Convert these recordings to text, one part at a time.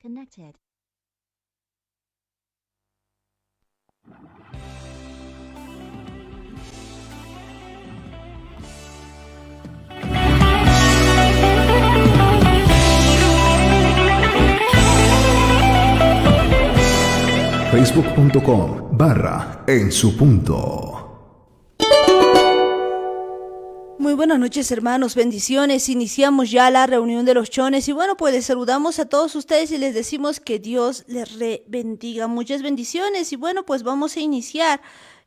Connected. Facebook.com/En Su Punto. Muy buenas noches, hermanos, bendiciones. Iniciamos ya la reunión de los chones y bueno, pues les saludamos a todos ustedes y les decimos que Dios les bendiga. Muchas bendiciones y bueno, pues vamos a iniciar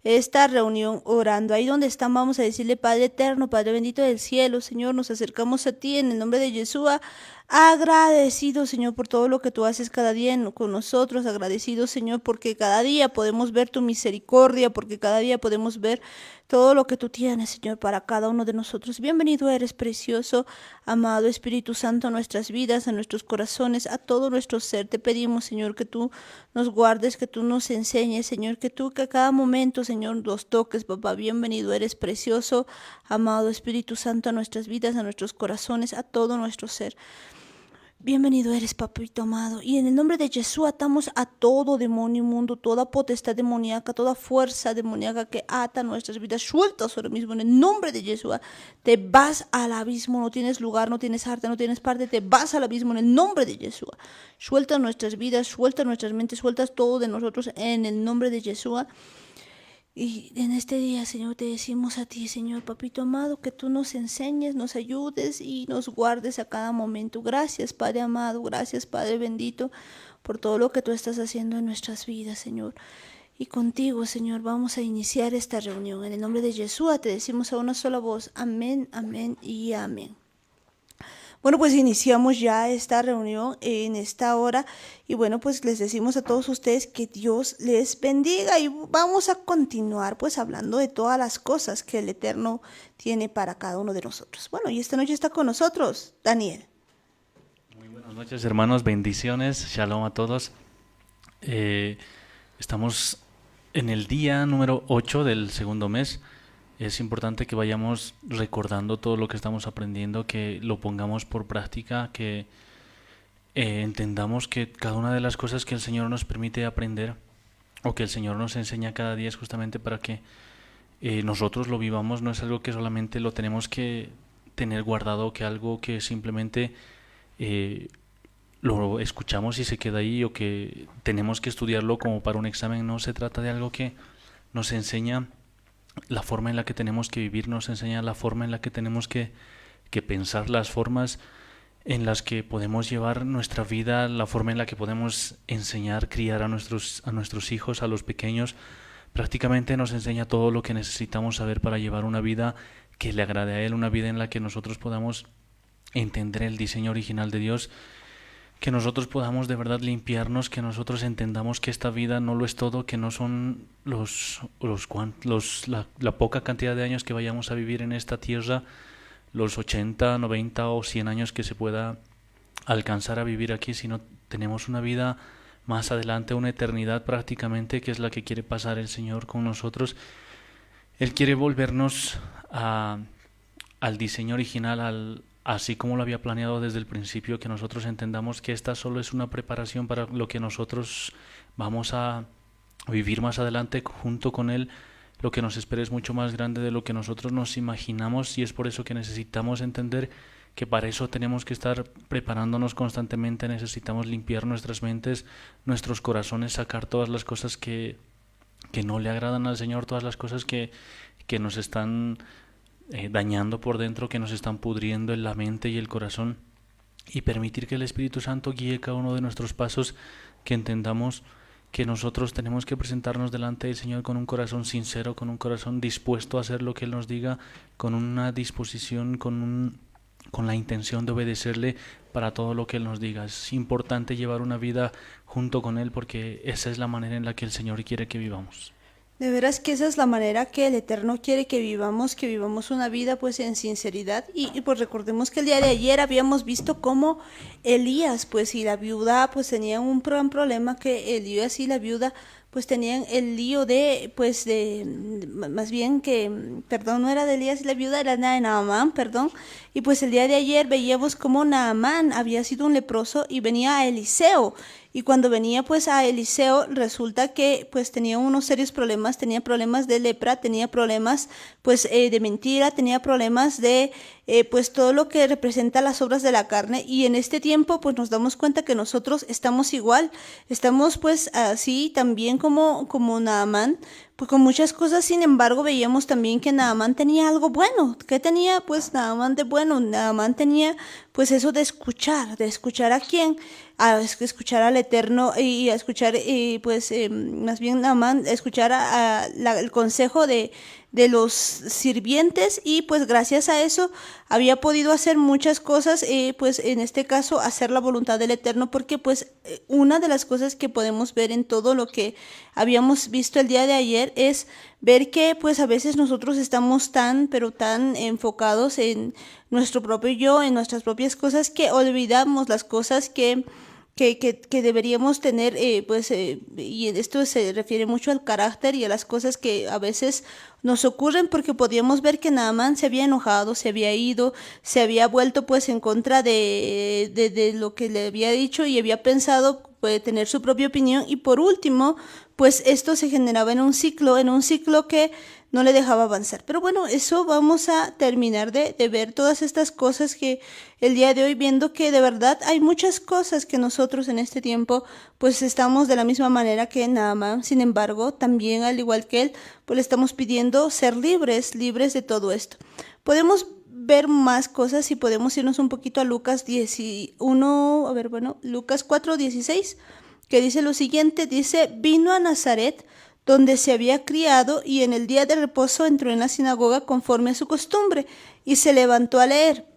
esta reunión orando. Ahí donde están vamos a decirle: Padre eterno, Padre bendito del cielo, Señor, nos acercamos a ti en el nombre de Yeshua, agradecido, Señor, por todo lo que tú haces cada día con nosotros, agradecido, Señor, porque cada día podemos ver tu misericordia, porque cada día podemos ver todo lo que tú tienes, Señor, para cada uno de nosotros. Bienvenido eres, precioso, amado Espíritu Santo, a nuestras vidas, a nuestros corazones, a todo nuestro ser. Te pedimos, Señor, que tú nos guardes, que tú nos enseñes, Señor, que a cada momento, Señor, los toques, papá. Bienvenido eres, precioso, amado Espíritu Santo, a nuestras vidas, a nuestros corazones, a todo nuestro ser. Bienvenido eres, papito amado, y en el nombre de Jesús atamos a todo demonio inmundo, toda potestad demoníaca, toda fuerza demoníaca que ata nuestras vidas. Sueltas ahora mismo en el nombre de Jesús. Te vas al abismo, no tienes lugar, no tienes arte, no tienes parte, te vas al abismo en el nombre de Jesús. Suelta nuestras vidas, suelta nuestras mentes, sueltas todo de nosotros en el nombre de Jesús. Y en este día, Señor, te decimos a ti, Señor, papito amado, que tú nos enseñes, nos ayudes y nos guardes a cada momento. Gracias, Padre amado, gracias, Padre bendito, por todo lo que tú estás haciendo en nuestras vidas, Señor. Y contigo, Señor, vamos a iniciar esta reunión. En el nombre de Jesús te decimos a una sola voz: amén, amén y amén. Bueno, pues iniciamos ya esta reunión en esta hora y bueno, pues les decimos a todos ustedes que Dios les bendiga y vamos a continuar pues hablando de todas las cosas que el Eterno tiene para cada uno de nosotros. Bueno, y esta noche está con nosotros Daniel. Muy buenas noches, hermanos, bendiciones, shalom a todos. Estamos en el día número 8 del segundo mes. Es importante que vayamos recordando todo lo que estamos aprendiendo, que lo pongamos por práctica, que entendamos que cada una de las cosas que el Señor nos permite aprender o que el Señor nos enseña cada día es justamente para que nosotros lo vivamos. No es algo que solamente lo tenemos que tener guardado, que algo que simplemente lo escuchamos y se queda ahí, o que tenemos que estudiarlo como para un examen. No se trata de algo que nos enseña la forma en la que tenemos que vivir, nos enseña la forma en la que tenemos que pensar, las formas en las que podemos llevar nuestra vida, la forma en la que podemos enseñar, criar a nuestros hijos, a los pequeños. Prácticamente nos enseña todo lo que necesitamos saber para llevar una vida que le agrade a Él, una vida en la que nosotros podamos entender el diseño original de Dios, que nosotros podamos de verdad limpiarnos, que nosotros entendamos que esta vida no lo es todo, que no son la poca cantidad de años que vayamos a vivir en esta tierra, los 80, 90 o 100 años que se pueda alcanzar a vivir aquí, sino tenemos una vida más adelante, una eternidad prácticamente, que es la que quiere pasar el Señor con nosotros. Él quiere volvernos al diseño original, así como lo había planeado desde el principio, que nosotros entendamos que esta solo es una preparación para lo que nosotros vamos a vivir más adelante junto con Él. Lo que nos espera es mucho más grande de lo que nosotros nos imaginamos, y es por eso que necesitamos entender que para eso tenemos que estar preparándonos constantemente. Necesitamos limpiar nuestras mentes, nuestros corazones, sacar todas las cosas que no le agradan al Señor, todas las cosas que nos están dañando por dentro, que nos están pudriendo en la mente y el corazón, y permitir que el Espíritu Santo guíe cada uno de nuestros pasos, que entendamos que nosotros tenemos que presentarnos delante del Señor con un corazón sincero, con un corazón dispuesto a hacer lo que Él nos diga, con una disposición, con la intención de obedecerle para todo lo que Él nos diga. Es importante llevar una vida junto con Él, porque esa es la manera en la que el Señor quiere que vivamos. De veras que esa es la manera que el Eterno quiere que vivamos una vida pues en sinceridad y pues recordemos que el día de ayer habíamos visto cómo Elías pues y la viuda pues tenían un gran problema, que Elías y la viuda pues tenían el lío de, pues más bien que, perdón, no era de Elías y la viuda, era de Naamán, perdón. Y pues el día de ayer veíamos cómo Naamán había sido un leproso y venía a Eliseo. Y cuando venía pues a Eliseo, resulta que pues tenía unos serios problemas, tenía problemas de lepra, tenía problemas pues de mentira, tenía problemas de pues todo lo que representa las obras de la carne. Y en este tiempo pues nos damos cuenta que nosotros estamos igual, estamos pues así también como Naamán, pues con muchas cosas. Sin embargo, veíamos también que Naamán tenía algo bueno. ¿Qué tenía pues Naamán de bueno? Naamán tenía pues eso de escuchar a quién, a escuchar al Eterno y a escuchar pues más bien Naamán, a escuchar el consejo de los sirvientes. Y pues gracias a eso había podido hacer muchas cosas, pues en este caso hacer la voluntad del Eterno, porque pues una de las cosas que podemos ver en todo lo que habíamos visto el día de ayer es ver que pues a veces nosotros estamos tan pero tan enfocados en nuestro propio yo, en nuestras propias cosas, que olvidamos las cosas que deberíamos tener, y esto se refiere mucho al carácter y a las cosas que a veces nos ocurren, porque podíamos ver que Naamán se había enojado, se había ido, se había vuelto pues en contra de lo que le había dicho y había pensado tener su propia opinión. Y por último, pues esto se generaba en un ciclo que no le dejaba avanzar. Pero bueno, eso vamos a terminar de ver todas estas cosas que el día de hoy, viendo que de verdad hay muchas cosas que nosotros en este tiempo pues estamos de la misma manera que Naamán. Sin embargo, también al igual que él, pues le estamos pidiendo ser libres, libres de todo esto. Podemos ver más cosas y podemos irnos un poquito a Lucas 11, Lucas 4:16, que dice lo siguiente, dice: vino a Nazaret, donde se había criado, y en el día de reposo entró en la sinagoga conforme a su costumbre, y se levantó a leer.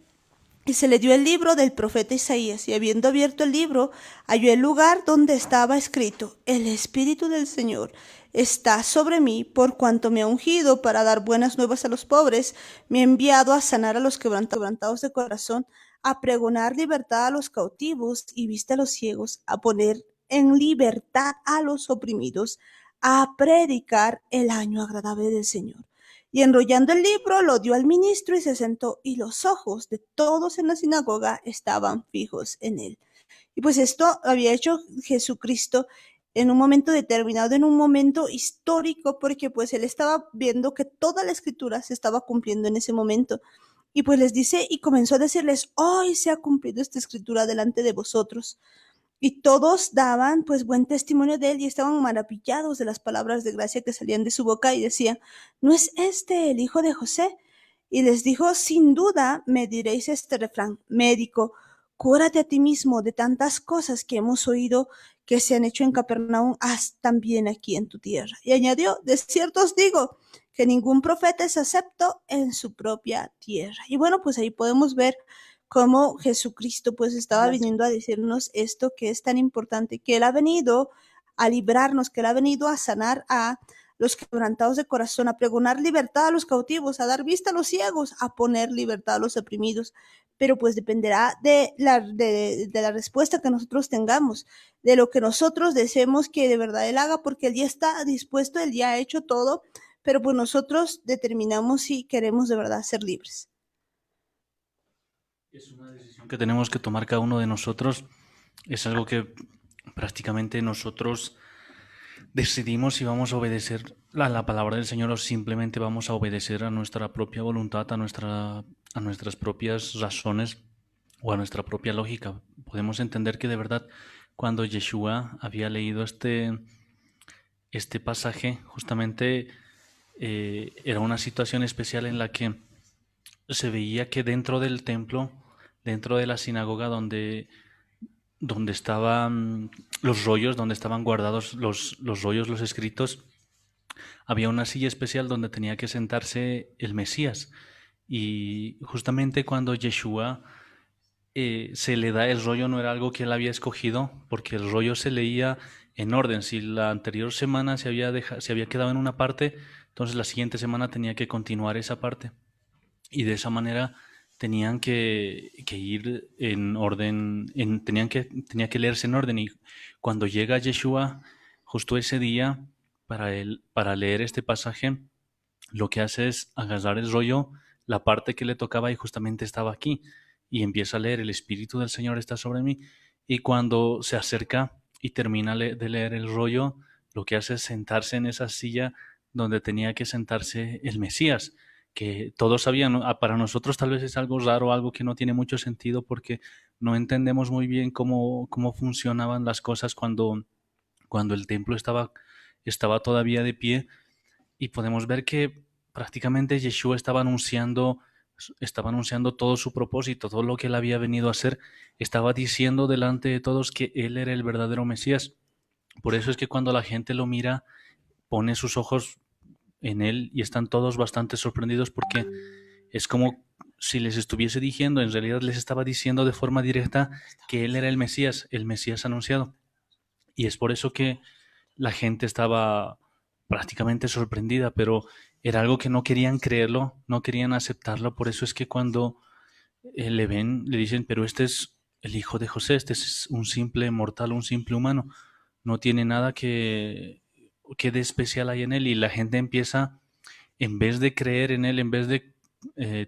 Y se le dio el libro del profeta Isaías, y habiendo abierto el libro, halló el lugar donde estaba escrito: el Espíritu del Señor está sobre mí, por cuanto me ha ungido para dar buenas nuevas a los pobres, me ha enviado a sanar a los quebrantados de corazón, a pregonar libertad a los cautivos y vista a los ciegos, a poner en libertad a los oprimidos, a predicar el año agradable del Señor. Y enrollando el libro, lo dio al ministro y se sentó, y los ojos de todos en la sinagoga estaban fijos en él. Y pues esto había hecho Jesucristo en un momento determinado, en un momento histórico, porque pues él estaba viendo que toda la escritura se estaba cumpliendo en ese momento. Y pues les dice, y comenzó a decirles: hoy se ha cumplido esta escritura delante de vosotros. Y todos daban pues buen testimonio de él y estaban maravillados de las palabras de gracia que salían de su boca, y decían: ¿no es este el hijo de José? Y les dijo: sin duda me diréis este refrán: médico, cúrate a ti mismo, de tantas cosas que hemos oído que se han hecho en Capernaum, haz también aquí en tu tierra. Y añadió: de cierto os digo que ningún profeta es acepto en su propia tierra. Y bueno, pues ahí podemos ver cómo Jesucristo pues estaba viniendo a decirnos esto que es tan importante, que Él ha venido a librarnos, que Él ha venido a sanar a los quebrantados de corazón, a pregonar libertad a los cautivos, a dar vista a los ciegos, a poner libertad a los oprimidos. Pero pues dependerá de la respuesta que nosotros tengamos, de lo que nosotros deseemos que de verdad Él haga, porque Él ya está dispuesto, Él ya ha hecho todo, pero pues nosotros determinamos si queremos de verdad ser libres. Es una decisión que tenemos que tomar cada uno de nosotros. Es algo que prácticamente nosotros decidimos si vamos a obedecer a la palabra del Señor o simplemente vamos a obedecer a nuestra propia voluntad, a nuestras propias razones o a nuestra propia lógica. Podemos entender que de verdad cuando Yeshua había leído este pasaje, justamente era una situación especial en la que se veía que dentro del templo, dentro de la sinagoga donde estaban los rollos, donde estaban guardados los rollos, los escritos, había una silla especial donde tenía que sentarse el Mesías. Y justamente cuando Yeshua se le da el rollo, no era algo que él había escogido, porque el rollo se leía en orden. Si la anterior semana se había quedado en una parte, entonces la siguiente semana tenía que continuar esa parte. Y de esa manera tenían que ir en orden, tenía que leerse en orden. Y cuando llega Yeshua, justo ese día, para leer este pasaje, lo que hace es agarrar el rollo, la parte que le tocaba y justamente estaba aquí, y empieza a leer, el Espíritu del Señor está sobre mí, y cuando se acerca y termina de leer el rollo, lo que hace es sentarse en esa silla donde tenía que sentarse el Mesías, que todos sabían, ¿no? Para nosotros tal vez es algo raro, algo que no tiene mucho sentido porque no entendemos muy bien cómo funcionaban las cosas cuando el templo estaba todavía de pie, y podemos ver que prácticamente Yeshua estaba anunciando todo su propósito, todo lo que él había venido a hacer, estaba diciendo delante de todos que él era el verdadero Mesías. Por eso es que cuando la gente lo mira, pone sus ojos en él y están todos bastante sorprendidos porque es como si les estuviese diciendo, en realidad les estaba diciendo de forma directa que él era el Mesías anunciado. Y es por eso que la gente estaba prácticamente sorprendida, pero era algo que no querían creerlo, no querían aceptarlo. Por eso es que cuando le ven, le dicen, pero este es el hijo de José, este es un simple mortal, un simple humano, no tiene nada que de especial hay en él. Y la gente empieza, en vez de creer en él, en vez de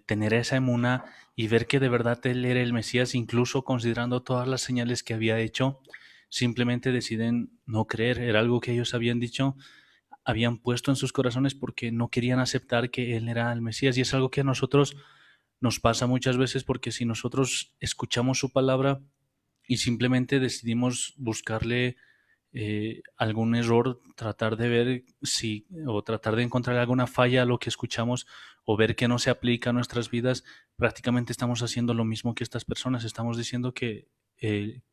tener esa emuna y ver que de verdad él era el Mesías, incluso considerando todas las señales que había hecho, simplemente deciden no creer. Era algo que ellos habían dicho, habían puesto en sus corazones porque no querían aceptar que él era el Mesías. Y es algo que a nosotros nos pasa muchas veces, porque si nosotros escuchamos su palabra y simplemente decidimos buscarle algún error, tratar de ver si, o tratar de encontrar alguna falla a lo que escuchamos, o ver que no se aplica a nuestras vidas, prácticamente estamos haciendo lo mismo que estas personas. Estamos diciendo que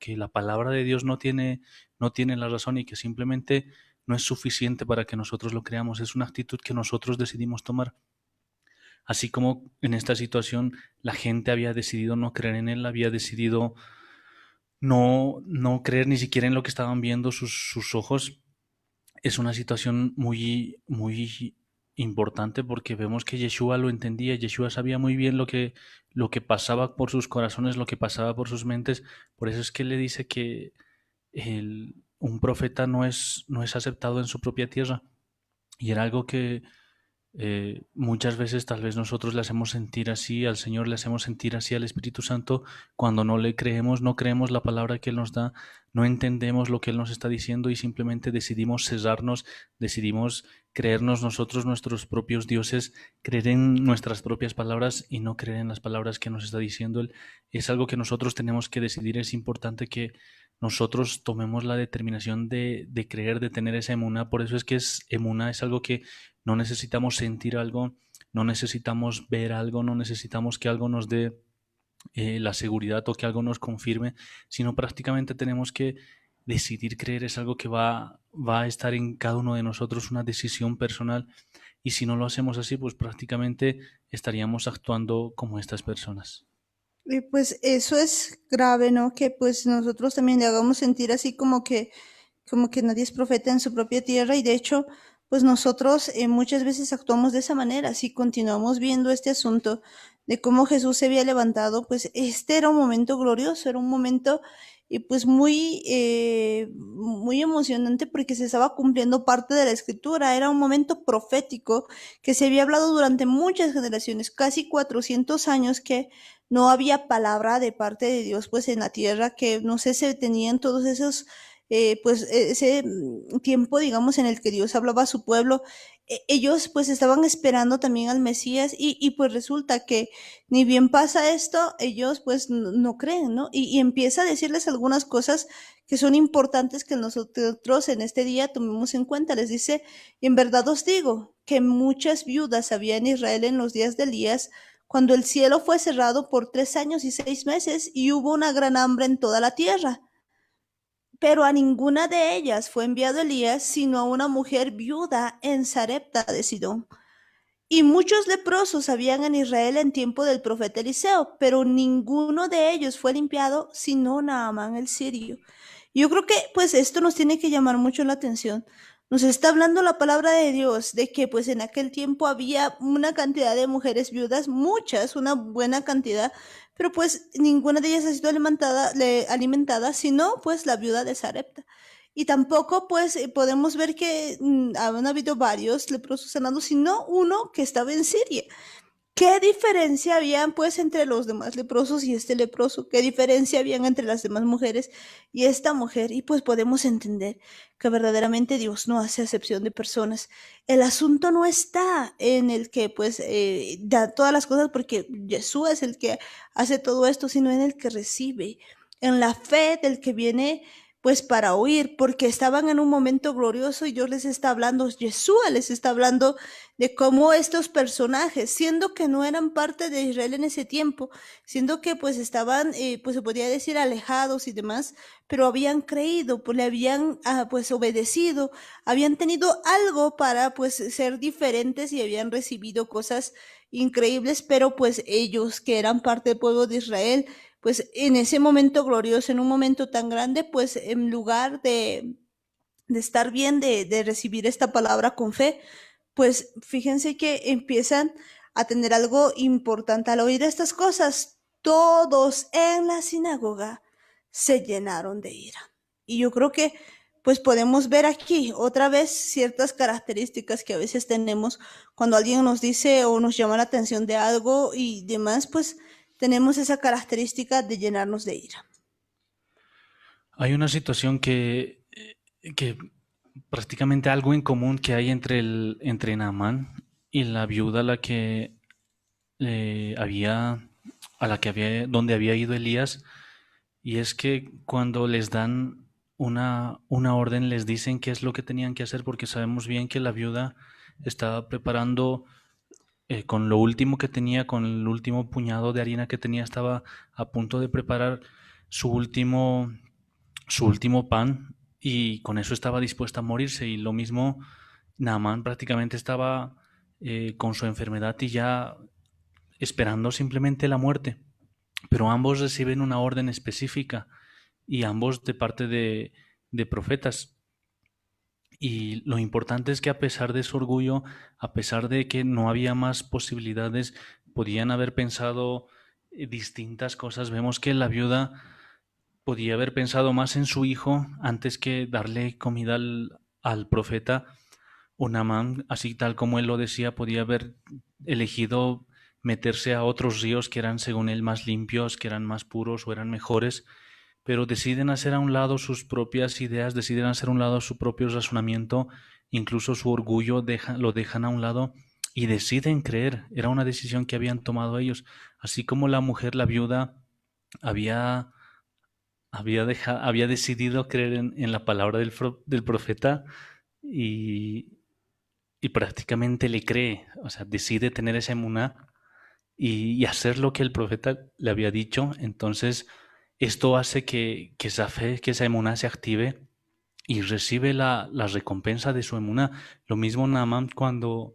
la palabra de Dios no tiene la razón y que simplemente no es suficiente para que nosotros lo creamos. Es una actitud que nosotros decidimos tomar. Así como en esta situación la gente había decidido no creer en él, había decidido no creer ni siquiera en lo que estaban viendo sus ojos. Es una situación muy, muy importante porque vemos que Yeshua lo entendía. Yeshua sabía muy bien lo que pasaba por sus corazones, lo que pasaba por sus mentes. Por eso es que él le dice que un profeta no es aceptado en su propia tierra. Y era algo que muchas veces tal vez nosotros le hacemos sentir así al Señor, le hacemos sentir así al Espíritu Santo cuando no le creemos, no creemos la palabra que Él nos da, no entendemos lo que Él nos está diciendo y simplemente decidimos cesarnos, decidimos creernos nosotros nuestros propios dioses, creer en nuestras propias palabras y no creer en las palabras que nos está diciendo Él. Es algo que nosotros tenemos que decidir. Es importante que nosotros tomemos la determinación de creer, de tener esa emuná. Por eso es que emuná es algo que no necesitamos sentir algo, no necesitamos ver algo, no necesitamos que algo nos dé la seguridad o que algo nos confirme, sino prácticamente tenemos que decidir creer. Es algo que va a estar en cada uno de nosotros, una decisión personal. Y si no lo hacemos así, pues prácticamente estaríamos actuando como estas personas. Y pues eso es grave, ¿no? Que pues nosotros también le hagamos sentir así como que nadie es profeta en su propia tierra, y de hecho, pues nosotros muchas veces actuamos de esa manera. Si continuamos viendo este asunto de cómo Jesús se había levantado, pues este era un momento glorioso, era un momento y pues muy emocionante porque se estaba cumpliendo parte de la escritura. Era un momento profético que se había hablado durante muchas generaciones, casi 400 años, que no había palabra de parte de Dios pues en la tierra, que no sé, se tenían todos esos pues ese tiempo, digamos, en el que Dios hablaba a su pueblo. Ellos pues estaban esperando también al Mesías, y pues resulta que ni bien pasa esto, ellos pues no creen, ¿no? Y empieza a decirles algunas cosas que son importantes que nosotros en este día tomemos en cuenta. Les dice: en verdad os digo que muchas viudas había en Israel en los días de Elías, cuando el cielo fue cerrado por 3 años y 6 meses y hubo una gran hambre en toda la tierra. Pero a ninguna de ellas fue enviado Elías, sino a una mujer viuda en Sarepta de Sidón. Y muchos leprosos habían en Israel en tiempo del profeta Eliseo, pero ninguno de ellos fue limpiado, sino Naamán el sirio. Yo creo que pues esto nos tiene que llamar mucho la atención. Nos está hablando la palabra de Dios de que pues en aquel tiempo había una cantidad de mujeres viudas, muchas, una buena cantidad, pero pues ninguna de ellas ha sido alimentada, sino pues la viuda de Sarepta. Y tampoco pues podemos ver que han habido varios leprosos sanados, sino uno que estaba en Siria. ¿Qué diferencia habían pues entre los demás leprosos y este leproso? ¿Qué diferencia habían entre las demás mujeres y esta mujer? Y pues podemos entender que verdaderamente Dios no hace acepción de personas. El asunto no está en el que pues da todas las cosas porque Jesús es el que hace todo esto, sino en el que recibe, en la fe del que viene pues para oír, porque estaban en un momento glorioso y Dios les está hablando, Jesús les está hablando de cómo estos personajes, siendo que no eran parte de Israel en ese tiempo, siendo que pues estaban, pues se podría decir alejados y demás, pero habían creído, pues le habían pues obedecido, habían tenido algo para pues ser diferentes y habían recibido cosas increíbles, pero pues ellos que eran parte del pueblo de Israel, pues en ese momento glorioso, en un momento tan grande, pues en lugar de estar bien, de recibir esta palabra con fe, pues fíjense que empiezan a tener algo importante. Al oír estas cosas, todos en la sinagoga se llenaron de ira. Y yo creo que pues podemos ver aquí otra vez ciertas características que a veces tenemos cuando alguien nos dice o nos llama la atención de algo y demás, pues tenemos esa característica de llenarnos de ira. Hay una situación que prácticamente algo en común que hay entre Naamán y la viuda donde había ido Elías, y es que cuando les dan una orden, les dicen qué es lo que tenían que hacer, porque sabemos bien que la viuda estaba preparando con lo último que tenía, con el último puñado de harina que tenía, estaba a punto de preparar su último, su último pan, y con eso estaba dispuesta a morirse. Y lo mismo, Naamán prácticamente estaba con su enfermedad y ya esperando simplemente la muerte. Pero ambos reciben una orden específica y ambos de parte de profetas. Y lo importante es que a pesar de su orgullo, a pesar de que no había más posibilidades, podían haber pensado distintas cosas. Vemos que la viuda podía haber pensado más en su hijo antes que darle comida al profeta. O Naamán, así tal como él lo decía, podía haber elegido meterse a otros ríos que eran según él más limpios, que eran más puros o eran mejores, pero deciden hacer a un lado sus propias ideas, deciden hacer a un lado su propio razonamiento, incluso su orgullo lo dejan a un lado y deciden creer. Era una decisión que habían tomado ellos, así como la mujer, la viuda, había, había decidido creer en la palabra del profeta y, y prácticamente le cree, o sea, decide tener esa emuná y hacer lo que el profeta le había dicho. Entonces esto hace que esa fe, que esa emuná se active y recibe la recompensa de su emuná. Lo mismo Naamán cuando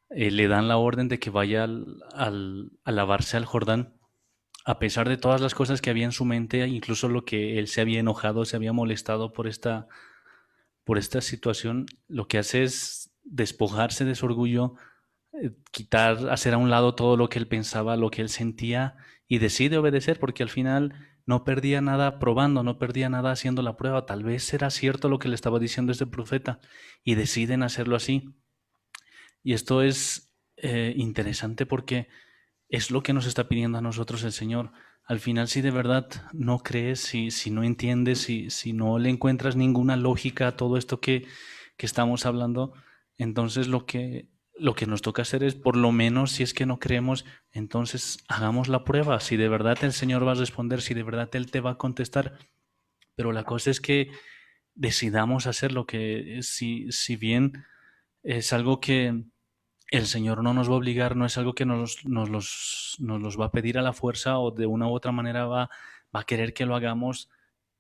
le dan la orden de que vaya a lavarse al Jordán, a pesar de todas las cosas que había en su mente, incluso lo que él se había enojado, se había molestado por esta situación, lo que hace es despojarse de su orgullo, quitar, hacer a un lado todo lo que él pensaba, lo que él sentía, y decide obedecer porque al final no perdía nada probando, no perdía nada haciendo la prueba. Tal vez era cierto lo que le estaba diciendo este profeta y deciden hacerlo así. Y esto es interesante porque es lo que nos está pidiendo a nosotros el Señor. Al final, si de verdad no crees, si no entiendes, si no le encuentras ninguna lógica a todo esto que estamos hablando, entonces lo que nos toca hacer es, por lo menos, si es que no creemos, entonces hagamos la prueba. Si de verdad el Señor va a responder, si de verdad Él te va a contestar. Pero la cosa es que decidamos hacer lo que, si bien es algo que el Señor no nos va a obligar, no es algo que nos los va a pedir a la fuerza o de una u otra manera va a querer que lo hagamos,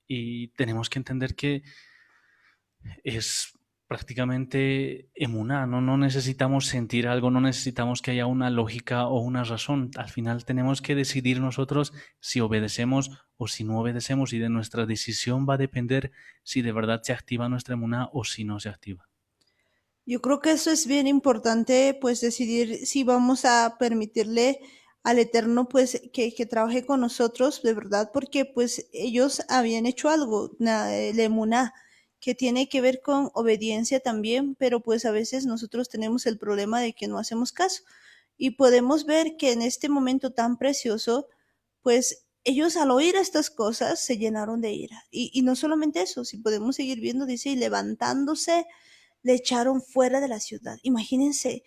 y tenemos que entender que es prácticamente emuná, no necesitamos sentir algo, no necesitamos que haya una lógica o una razón. Al final tenemos que decidir nosotros si obedecemos o si no obedecemos, y de nuestra decisión va a depender si de verdad se activa nuestra emuná o si no se activa. Yo creo que eso es bien importante, pues decidir si vamos a permitirle al Eterno, pues que trabaje con nosotros, de verdad, porque pues ellos habían hecho algo, la emuná, que tiene que ver con obediencia también, pero pues a veces nosotros tenemos el problema de que no hacemos caso. Y podemos ver que en este momento tan precioso, pues ellos al oír estas cosas se llenaron de ira. Y no solamente eso, si podemos seguir viendo, dice, y levantándose, le echaron fuera de la ciudad. Imagínense,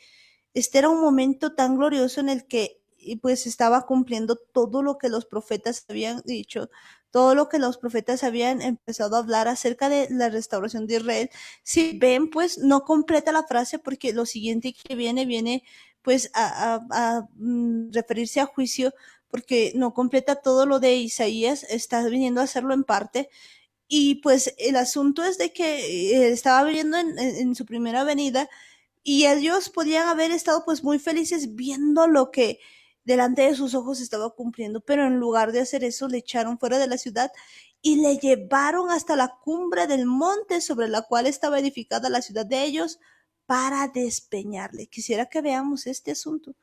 este era un momento tan glorioso en el que pues estaba cumpliendo todo lo que los profetas habían dicho, todo lo que los profetas habían empezado a hablar acerca de la restauración de Israel. Si ven, pues no completa la frase porque lo siguiente que viene pues a referirse a juicio porque no completa todo lo de Isaías, está viniendo a hacerlo en parte. Y pues el asunto es de que estaba viniendo en su primera venida y ellos podían haber estado pues muy felices viendo lo que delante de sus ojos estaba cumpliendo, pero en lugar de hacer eso le echaron fuera de la ciudad y le llevaron hasta la cumbre del monte sobre la cual estaba edificada la ciudad de ellos para despeñarle. Quisiera que veamos este asunto.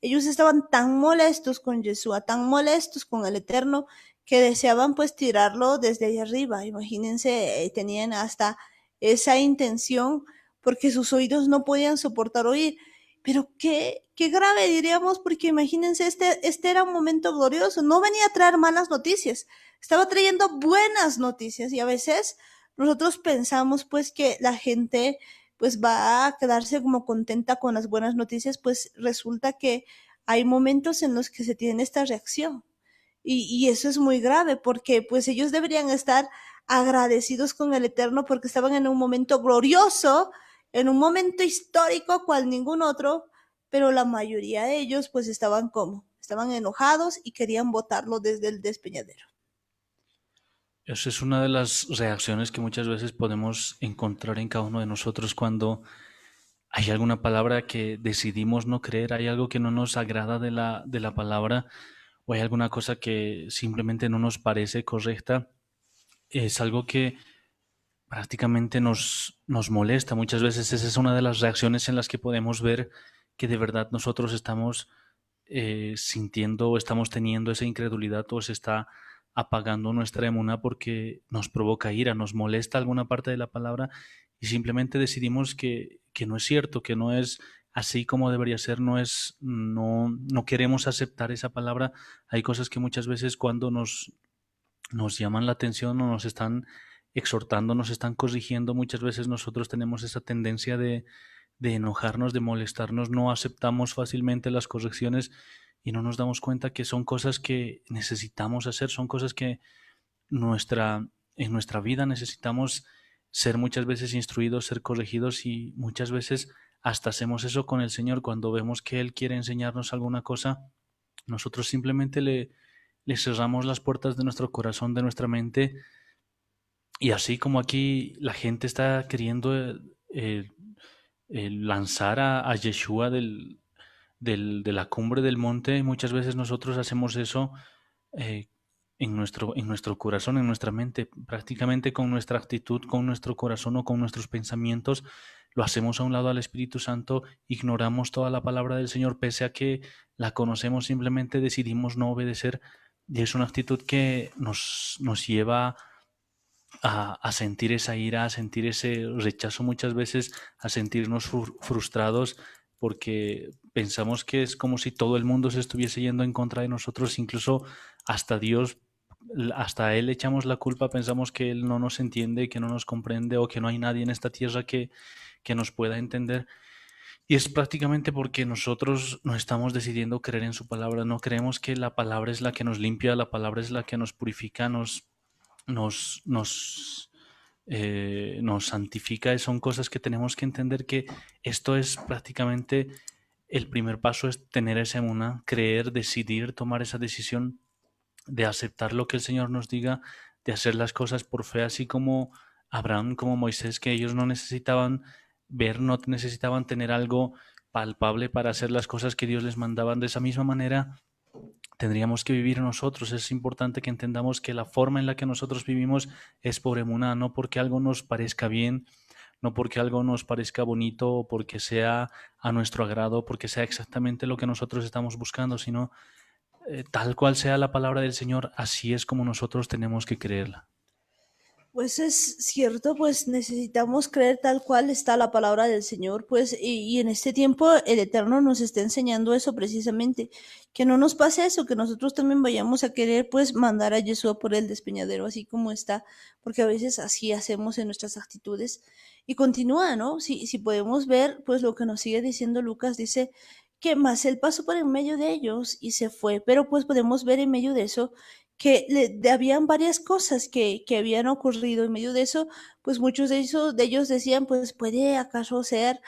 Ellos estaban tan molestos con Yeshua, tan molestos con el Eterno, que deseaban pues tirarlo desde ahí arriba. Imagínense, tenían hasta esa intención porque sus oídos no podían soportar oír. Pero qué grave diríamos, porque imagínense, este era un momento glorioso. No venía a traer malas noticias, estaba trayendo buenas noticias. Y a veces nosotros pensamos pues que la gente pues va a quedarse como contenta con las buenas noticias, pues resulta que hay momentos en los que se tiene esta reacción. Y eso es muy grave porque pues ellos deberían estar agradecidos con el Eterno porque estaban en un momento glorioso, en un momento histórico cual ningún otro, pero la mayoría de ellos pues estaban como, estaban enojados y querían botarlo desde el despeñadero. Esa es una de las reacciones que muchas veces podemos encontrar en cada uno de nosotros cuando hay alguna palabra que decidimos no creer, hay algo que no nos agrada de la palabra o hay alguna cosa que simplemente no nos parece correcta. Es algo que prácticamente nos molesta. Muchas veces esa es una de las reacciones en las que podemos ver que de verdad nosotros estamos sintiendo o estamos teniendo esa incredulidad o se está apagando nuestra emuna porque nos provoca ira, nos molesta alguna parte de la palabra y simplemente decidimos que no es cierto, que no es así como debería ser, no queremos aceptar esa palabra. Hay cosas que muchas veces cuando nos llaman la atención o nos están exhortando, nos están corrigiendo, muchas veces nosotros tenemos esa tendencia de enojarnos, de molestarnos, no aceptamos fácilmente las correcciones y no nos damos cuenta que son cosas que necesitamos hacer, son cosas que en nuestra vida necesitamos ser muchas veces instruidos, ser corregidos y muchas veces hasta hacemos eso con el Señor cuando vemos que Él quiere enseñarnos alguna cosa, nosotros simplemente le cerramos las puertas de nuestro corazón, de nuestra mente y así como aquí la gente está queriendo lanzar a Yeshua de la cumbre del monte, muchas veces nosotros hacemos eso eh, en nuestro corazón, en nuestra mente, prácticamente con nuestra actitud, con nuestro corazón o con nuestros pensamientos, lo hacemos a un lado al Espíritu Santo, ignoramos toda la palabra del Señor, pese a que la conocemos, simplemente decidimos no obedecer y es una actitud que nos lleva a sentir esa ira, a sentir ese rechazo muchas veces, a sentirnos frustrados porque pensamos que es como si todo el mundo se estuviese yendo en contra de nosotros, incluso hasta Dios, hasta a Él echamos la culpa, pensamos que Él no nos entiende, que no nos comprende o que no hay nadie en esta tierra que nos pueda entender. Y es prácticamente porque nosotros no estamos decidiendo creer en su palabra, no creemos que la palabra es la que nos limpia, la palabra es la que nos purifica, nos, nos, nos santifica y son cosas que tenemos que entender que esto es prácticamente el primer paso es tener esa emuná, creer, decidir, tomar esa decisión de aceptar lo que el Señor nos diga, de hacer las cosas por fe, así como Abraham, como Moisés, que ellos no necesitaban ver, no necesitaban tener algo palpable para hacer las cosas que Dios les mandaban. De esa misma manera, tendríamos que vivir nosotros. Es importante que entendamos que la forma en la que nosotros vivimos es por emuná, no porque algo nos parezca bien, no porque algo nos parezca bonito o porque sea a nuestro agrado, porque sea exactamente lo que nosotros estamos buscando, sino tal cual sea la palabra del Señor, así es como nosotros tenemos que creerla. Pues es cierto, pues necesitamos creer tal cual está la palabra del Señor, pues, y en este tiempo el Eterno nos está enseñando eso precisamente, que no nos pase eso, que nosotros también vayamos a querer, pues, mandar a Yeshua por el despeñadero, así como está, porque a veces así hacemos en nuestras actitudes. Y continúa, ¿no? Si podemos ver, pues, lo que nos sigue diciendo Lucas, dice que más él pasó por en medio de ellos y se fue, pero pues podemos ver en medio de eso que habían varias cosas que habían ocurrido en medio de eso, pues muchos de ellos decían, pues puede acaso ser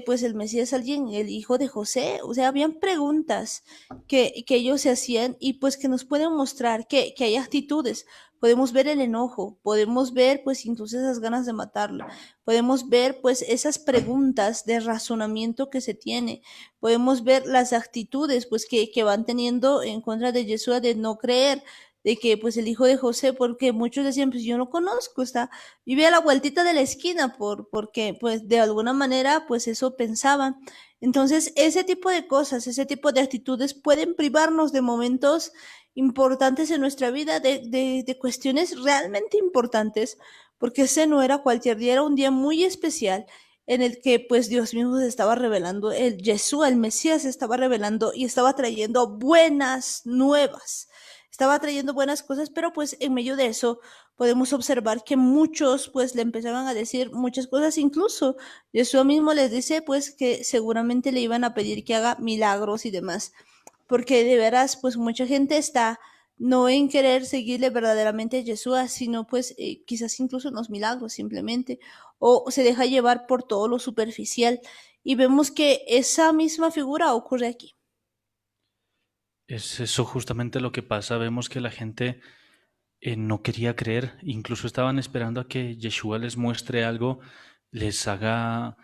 pues el Mesías alguien, el hijo de José, o sea, habían preguntas que ellos se hacían y pues que nos pueden mostrar que hay actitudes, podemos ver el enojo, podemos ver pues incluso esas ganas de matarlo, podemos ver pues esas preguntas de razonamiento que se tiene, podemos ver las actitudes pues que van teniendo en contra de Yeshua de no creer, de que pues el hijo de José, porque muchos decían, pues yo no conozco, vive a la vueltita de la esquina, porque pues de alguna manera pues eso pensaban. Entonces, ese tipo de cosas, ese tipo de actitudes pueden privarnos de momentos importantes en nuestra vida, de cuestiones realmente importantes, porque ese no era cualquier día, era un día muy especial en el que pues Dios mismo se estaba revelando, el Yeshua, el Mesías se estaba revelando y estaba trayendo buenas nuevas, estaba trayendo buenas cosas, pero pues en medio de eso podemos observar que muchos pues le empezaban a decir muchas cosas, incluso Jesús mismo les dice pues que seguramente le iban a pedir que haga milagros y demás, porque de veras pues mucha gente está no en querer seguirle verdaderamente a Jesús, sino pues quizás incluso en los milagros simplemente, o se deja llevar por todo lo superficial, y vemos que esa misma figura ocurre aquí. Es eso justamente lo que pasa. Vemos que la gente no quería creer, incluso estaban esperando a que Yeshua les muestre algo, les haga,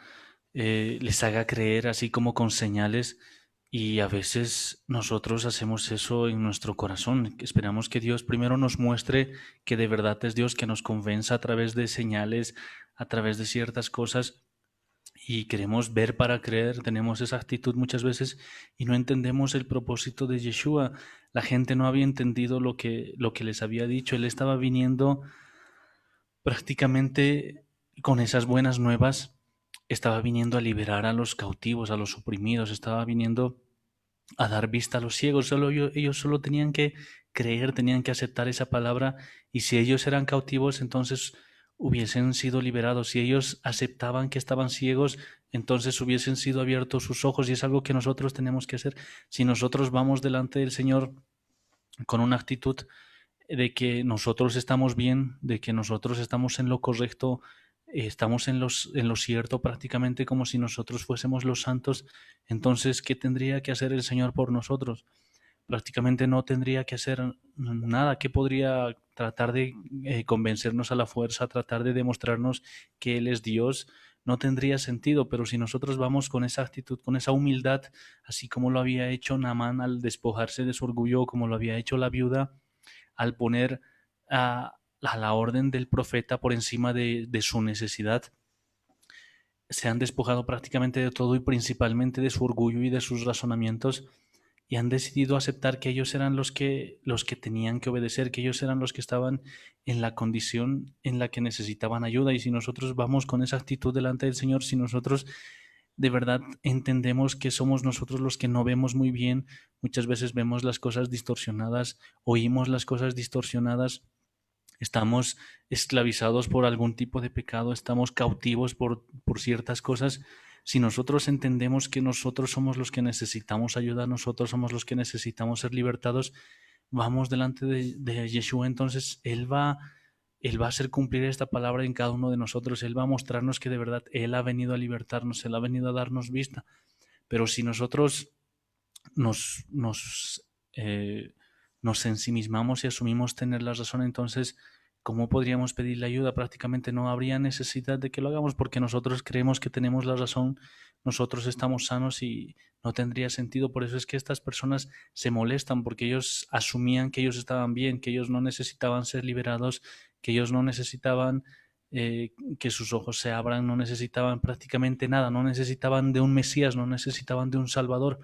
les haga creer así como con señales. Y a veces nosotros hacemos eso en nuestro corazón. Esperamos que Dios primero nos muestre que de verdad es Dios, que nos convenza a través de señales, a través de ciertas cosas. Y queremos ver para creer, tenemos esa actitud muchas veces y no entendemos el propósito de Yeshua. La gente no había entendido lo que les había dicho. Él estaba viniendo prácticamente con esas buenas nuevas, estaba viniendo a liberar a los cautivos, a los oprimidos, estaba viniendo a dar vista a los ciegos. Ellos solo tenían que creer, tenían que aceptar esa palabra, y si ellos eran cautivos, entonces hubiesen sido liberados. Si ellos aceptaban que estaban ciegos, entonces hubiesen sido abiertos sus ojos, y es algo que nosotros tenemos que hacer. Si nosotros vamos delante del Señor con una actitud de que nosotros estamos bien, de que nosotros estamos en lo correcto, estamos en lo cierto, prácticamente como si nosotros fuésemos los santos, entonces, ¿qué tendría que hacer el Señor por nosotros? Prácticamente no tendría que hacer nada. Que podría tratar de convencernos a la fuerza, tratar de demostrarnos que Él es Dios? No tendría sentido. Pero si nosotros vamos con esa actitud, con esa humildad, así como lo había hecho Naamán al despojarse de su orgullo, como lo había hecho la viuda, al poner a la orden del profeta por encima de su necesidad, se han despojado prácticamente de todo y principalmente de su orgullo y de sus razonamientos, y han decidido aceptar que ellos eran los que tenían que obedecer, que ellos eran los que estaban en la condición en la que necesitaban ayuda. Y si nosotros vamos con esa actitud delante del Señor, si nosotros de verdad entendemos que somos nosotros los que no vemos muy bien, muchas veces vemos las cosas distorsionadas, oímos las cosas distorsionadas, estamos esclavizados por algún tipo de pecado, estamos cautivos por ciertas cosas. Si nosotros entendemos que nosotros somos los que necesitamos ayuda, nosotros somos los que necesitamos ser libertados, vamos delante de Yeshua, entonces Él va a hacer cumplir esta palabra en cada uno de nosotros. Él va a mostrarnos que de verdad Él ha venido a libertarnos, Él ha venido a darnos vista. Pero si nosotros nos, nos, eh, nos ensimismamos y asumimos tener la razón, entonces, ¿cómo podríamos pedirle ayuda? Prácticamente no habría necesidad de que lo hagamos, porque nosotros creemos que tenemos la razón, nosotros estamos sanos y no tendría sentido. Por eso es que estas personas se molestan, porque ellos asumían que ellos estaban bien, que ellos no necesitaban ser liberados, que ellos no necesitaban que sus ojos se abran, no necesitaban prácticamente nada, no necesitaban de un Mesías, no necesitaban de un Salvador.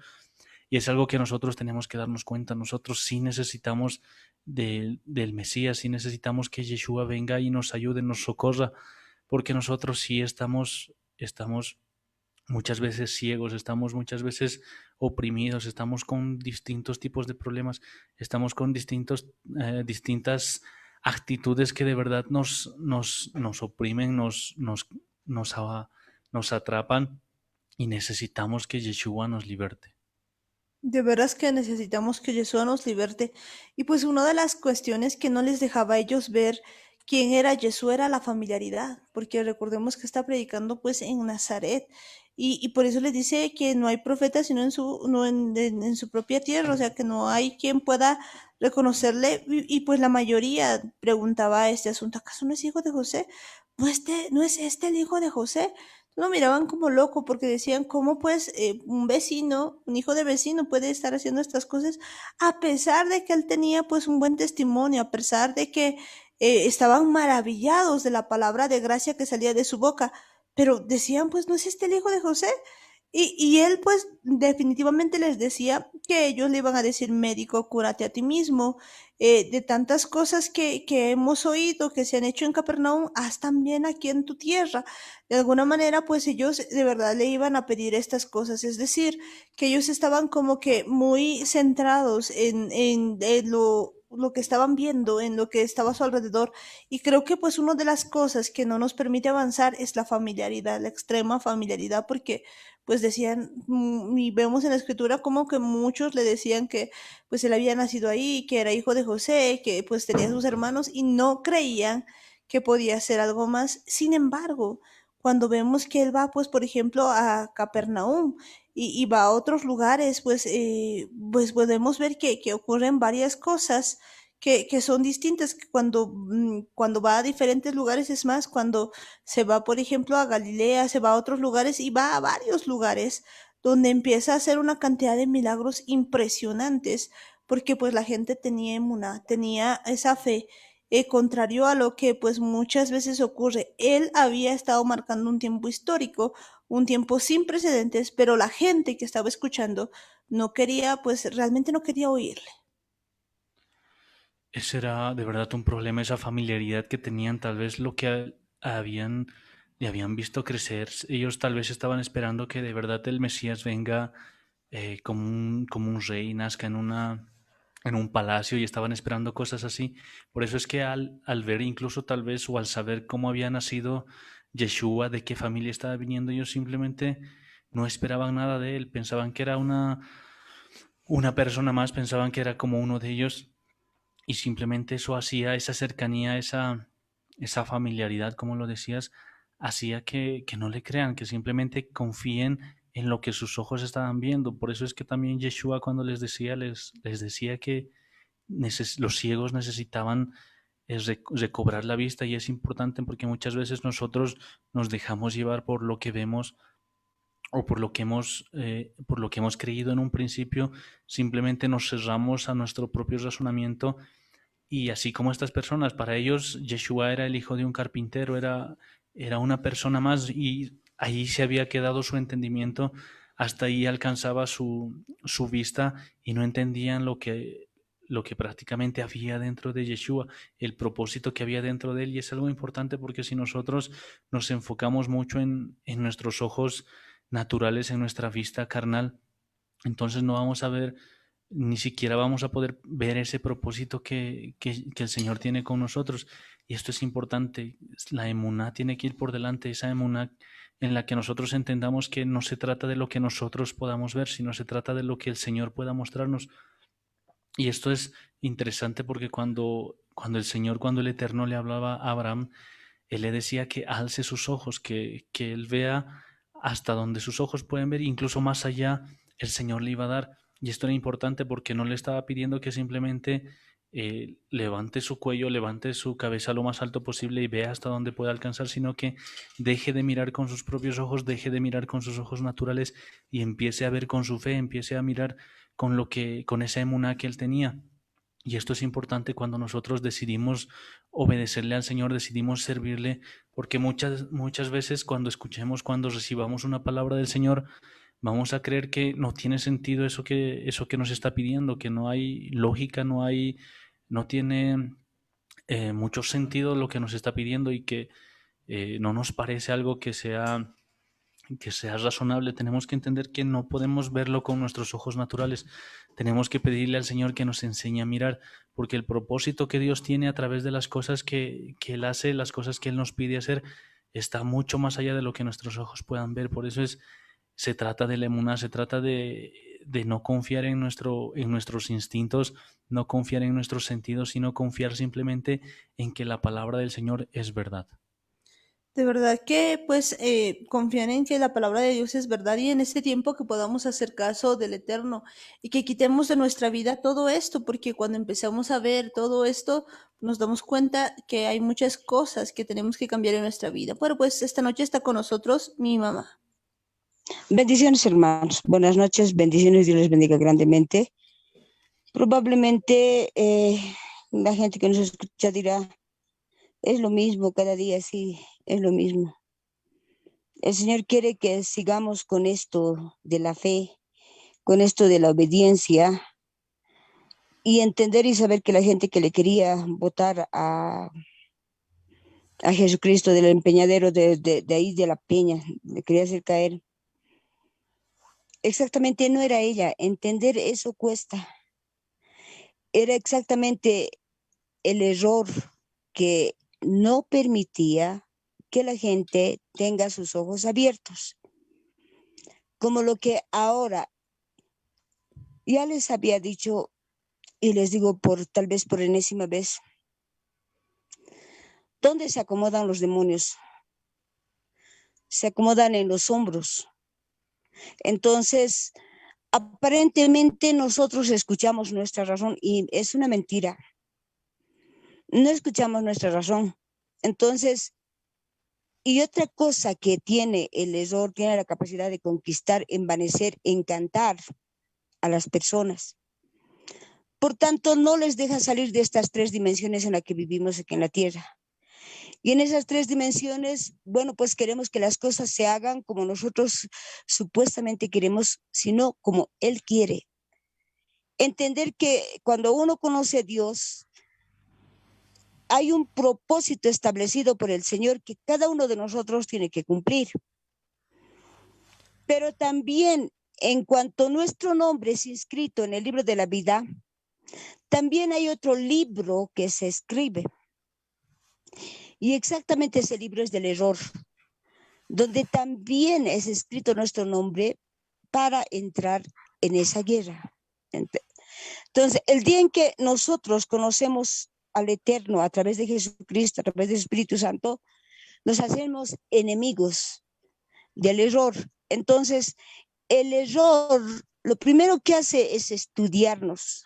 Y es algo que nosotros tenemos que darnos cuenta. Nosotros sí necesitamos del Mesías, sí necesitamos que Yeshua venga y nos ayude, nos socorra, porque nosotros sí estamos muchas veces ciegos, estamos muchas veces oprimidos, estamos con distintos tipos de problemas, estamos con distintas actitudes que de verdad nos oprimen, nos, nos atrapan y necesitamos que Yeshua nos liberte. De veras que necesitamos que Yeshua nos liberte. Y pues una de las cuestiones que no les dejaba a ellos ver quién era Yeshua era la familiaridad, porque recordemos que está predicando pues en Nazaret. Y por eso les dice que no hay profeta sino en su, no en su propia tierra, o sea que no hay quien pueda reconocerle. Y pues la mayoría preguntaba este asunto, ¿acaso no es hijo de José? ¿No es este el hijo de José? Lo miraban como loco porque decían, ¿cómo pues un vecino, un hijo de vecino puede estar haciendo estas cosas? A pesar de que él tenía pues un buen testimonio, a pesar de que estaban maravillados de la palabra de gracia que salía de su boca, pero decían, pues, ¿no es este el hijo de José? Y él pues definitivamente les decía que ellos le iban a decir, médico, cúrate a ti mismo, de tantas cosas que hemos oído que se han hecho en Capernaum, haz también aquí en tu tierra. De alguna manera, pues ellos de verdad le iban a pedir estas cosas, es decir, que ellos estaban como que muy centrados en lo que estaban viendo, en lo que estaba a su alrededor. Y creo que pues una de las cosas que no nos permite avanzar es la familiaridad, la extrema familiaridad, porque pues decían, y vemos en la escritura como que muchos le decían que pues él había nacido ahí, que era hijo de José, que pues tenía sus hermanos y no creían que podía ser algo más. Sin embargo, cuando vemos que él va, pues, por ejemplo, a Capernaum y va a otros lugares, pues podemos ver que ocurren varias cosas que son distintas, que cuando va a diferentes lugares, es más, cuando se va, por ejemplo, a Galilea, se va a otros lugares y va a varios lugares donde empieza a hacer una cantidad de milagros impresionantes, porque pues la gente tenía emuná, tenía esa fe, contrario a lo que pues muchas veces ocurre. Él había estado marcando un tiempo histórico, un tiempo sin precedentes, pero la gente que estaba escuchando no quería, pues realmente no quería oírle. Ese era de verdad un problema, esa familiaridad que tenían, tal vez lo que habían, le habían visto crecer. Ellos tal vez estaban esperando que de verdad el Mesías venga como un rey, nazca en un palacio y estaban esperando cosas así. Por eso es que al ver incluso tal vez o al saber cómo había nacido Yeshua, de qué familia estaba viniendo, ellos simplemente no esperaban nada de él, pensaban que era una persona más, pensaban que era como uno de ellos y simplemente eso hacía esa cercanía, esa familiaridad, como lo decías, hacía que no le crean, que simplemente confíen en lo que sus ojos estaban viendo. Por eso es que también Yeshua cuando les decía que los ciegos necesitaban recobrar la vista y es importante porque muchas veces nosotros nos dejamos llevar por lo que vemos o por lo que hemos creído en un principio, simplemente nos cerramos a nuestro propio razonamiento y así como estas personas, para ellos Yeshua era el hijo de un carpintero, era una persona más y ahí se había quedado su entendimiento, hasta ahí alcanzaba su vista y no entendían lo que prácticamente había dentro de Yeshua, el propósito que había dentro de él. Y es algo importante porque si nosotros nos enfocamos mucho en nuestros ojos naturales, en nuestra vista carnal, entonces no vamos a ver, ni siquiera vamos a poder ver ese propósito que el Señor tiene con nosotros. Y esto es importante, la emuná tiene que ir por delante, esa emuná en la que nosotros entendamos que no se trata de lo que nosotros podamos ver, sino se trata de lo que el Señor pueda mostrarnos. Y esto es interesante porque cuando el Señor, cuando el Eterno le hablaba a Abraham, él le decía que alce sus ojos, que él vea hasta donde sus ojos pueden ver, incluso más allá, el Señor le iba a dar. Y esto era importante porque no le estaba pidiendo que simplemente levante su cuello, levante su cabeza lo más alto posible y vea hasta dónde puede alcanzar, sino que deje de mirar con sus propios ojos, deje de mirar con sus ojos naturales y empiece a ver con su fe, empiece a mirar con esa emuná que él tenía. Y esto es importante cuando nosotros decidimos obedecerle al Señor, decidimos servirle, porque muchas veces cuando escuchemos, cuando recibamos una palabra del Señor, vamos a creer que no tiene sentido eso que nos está pidiendo, que no hay lógica, no tiene mucho sentido lo que nos está pidiendo y que no nos parece algo que sea razonable. Tenemos que entender que no podemos verlo con nuestros ojos naturales. Tenemos que pedirle al Señor que nos enseñe a mirar, porque el propósito que Dios tiene a través de las cosas que Él hace, las cosas que Él nos pide hacer, está mucho más allá de lo que nuestros ojos puedan ver. Por eso se trata de la emuná, se trata de no confiar en nuestros instintos, no confiar en nuestros sentidos, sino confiar simplemente en que la palabra del Señor es verdad. De verdad que pues confiar en que la palabra de Dios es verdad y en este tiempo que podamos hacer caso del Eterno y que quitemos de nuestra vida todo esto, porque cuando empezamos a ver todo esto nos damos cuenta que hay muchas cosas que tenemos que cambiar en nuestra vida. Bueno, pues esta noche está con nosotros mi mamá. Bendiciones, hermanos. Buenas noches, bendiciones, Dios les bendiga grandemente. Probablemente la gente que nos escucha dirá, es lo mismo cada día, sí, es lo mismo. El Señor quiere que sigamos con esto de la fe, con esto de la obediencia y entender y saber que la gente que le quería votar a Jesucristo del empeñadero de ahí de la peña, le quería hacer caer. Exactamente no era ella, entender eso cuesta. Era exactamente el error que no permitía que la gente tenga sus ojos abiertos. Como lo que ahora ya les había dicho y les digo tal vez por enésima vez, ¿dónde se acomodan los demonios? Se acomodan en los hombros. Entonces, aparentemente nosotros escuchamos nuestra razón y es una mentira. No escuchamos nuestra razón. Entonces, y otra cosa que tiene el error, tiene la capacidad de conquistar, envanecer, encantar a las personas. Por tanto, no les deja salir de estas tres dimensiones en las que vivimos aquí en la tierra. Y en esas tres dimensiones, bueno, pues queremos que las cosas se hagan como nosotros supuestamente queremos, sino como Él quiere. Entender que cuando uno conoce a Dios, hay un propósito establecido por el Señor que cada uno de nosotros tiene que cumplir. Pero también, en cuanto nuestro nombre es inscrito en el libro de la vida, también hay otro libro que se escribe. Y exactamente ese libro es del error, donde también es escrito nuestro nombre para entrar en esa guerra. Entonces, el día en que nosotros conocemos al Eterno a través de Jesucristo, a través del Espíritu Santo, nos hacemos enemigos del error. Entonces, el error, lo primero que hace es estudiarnos.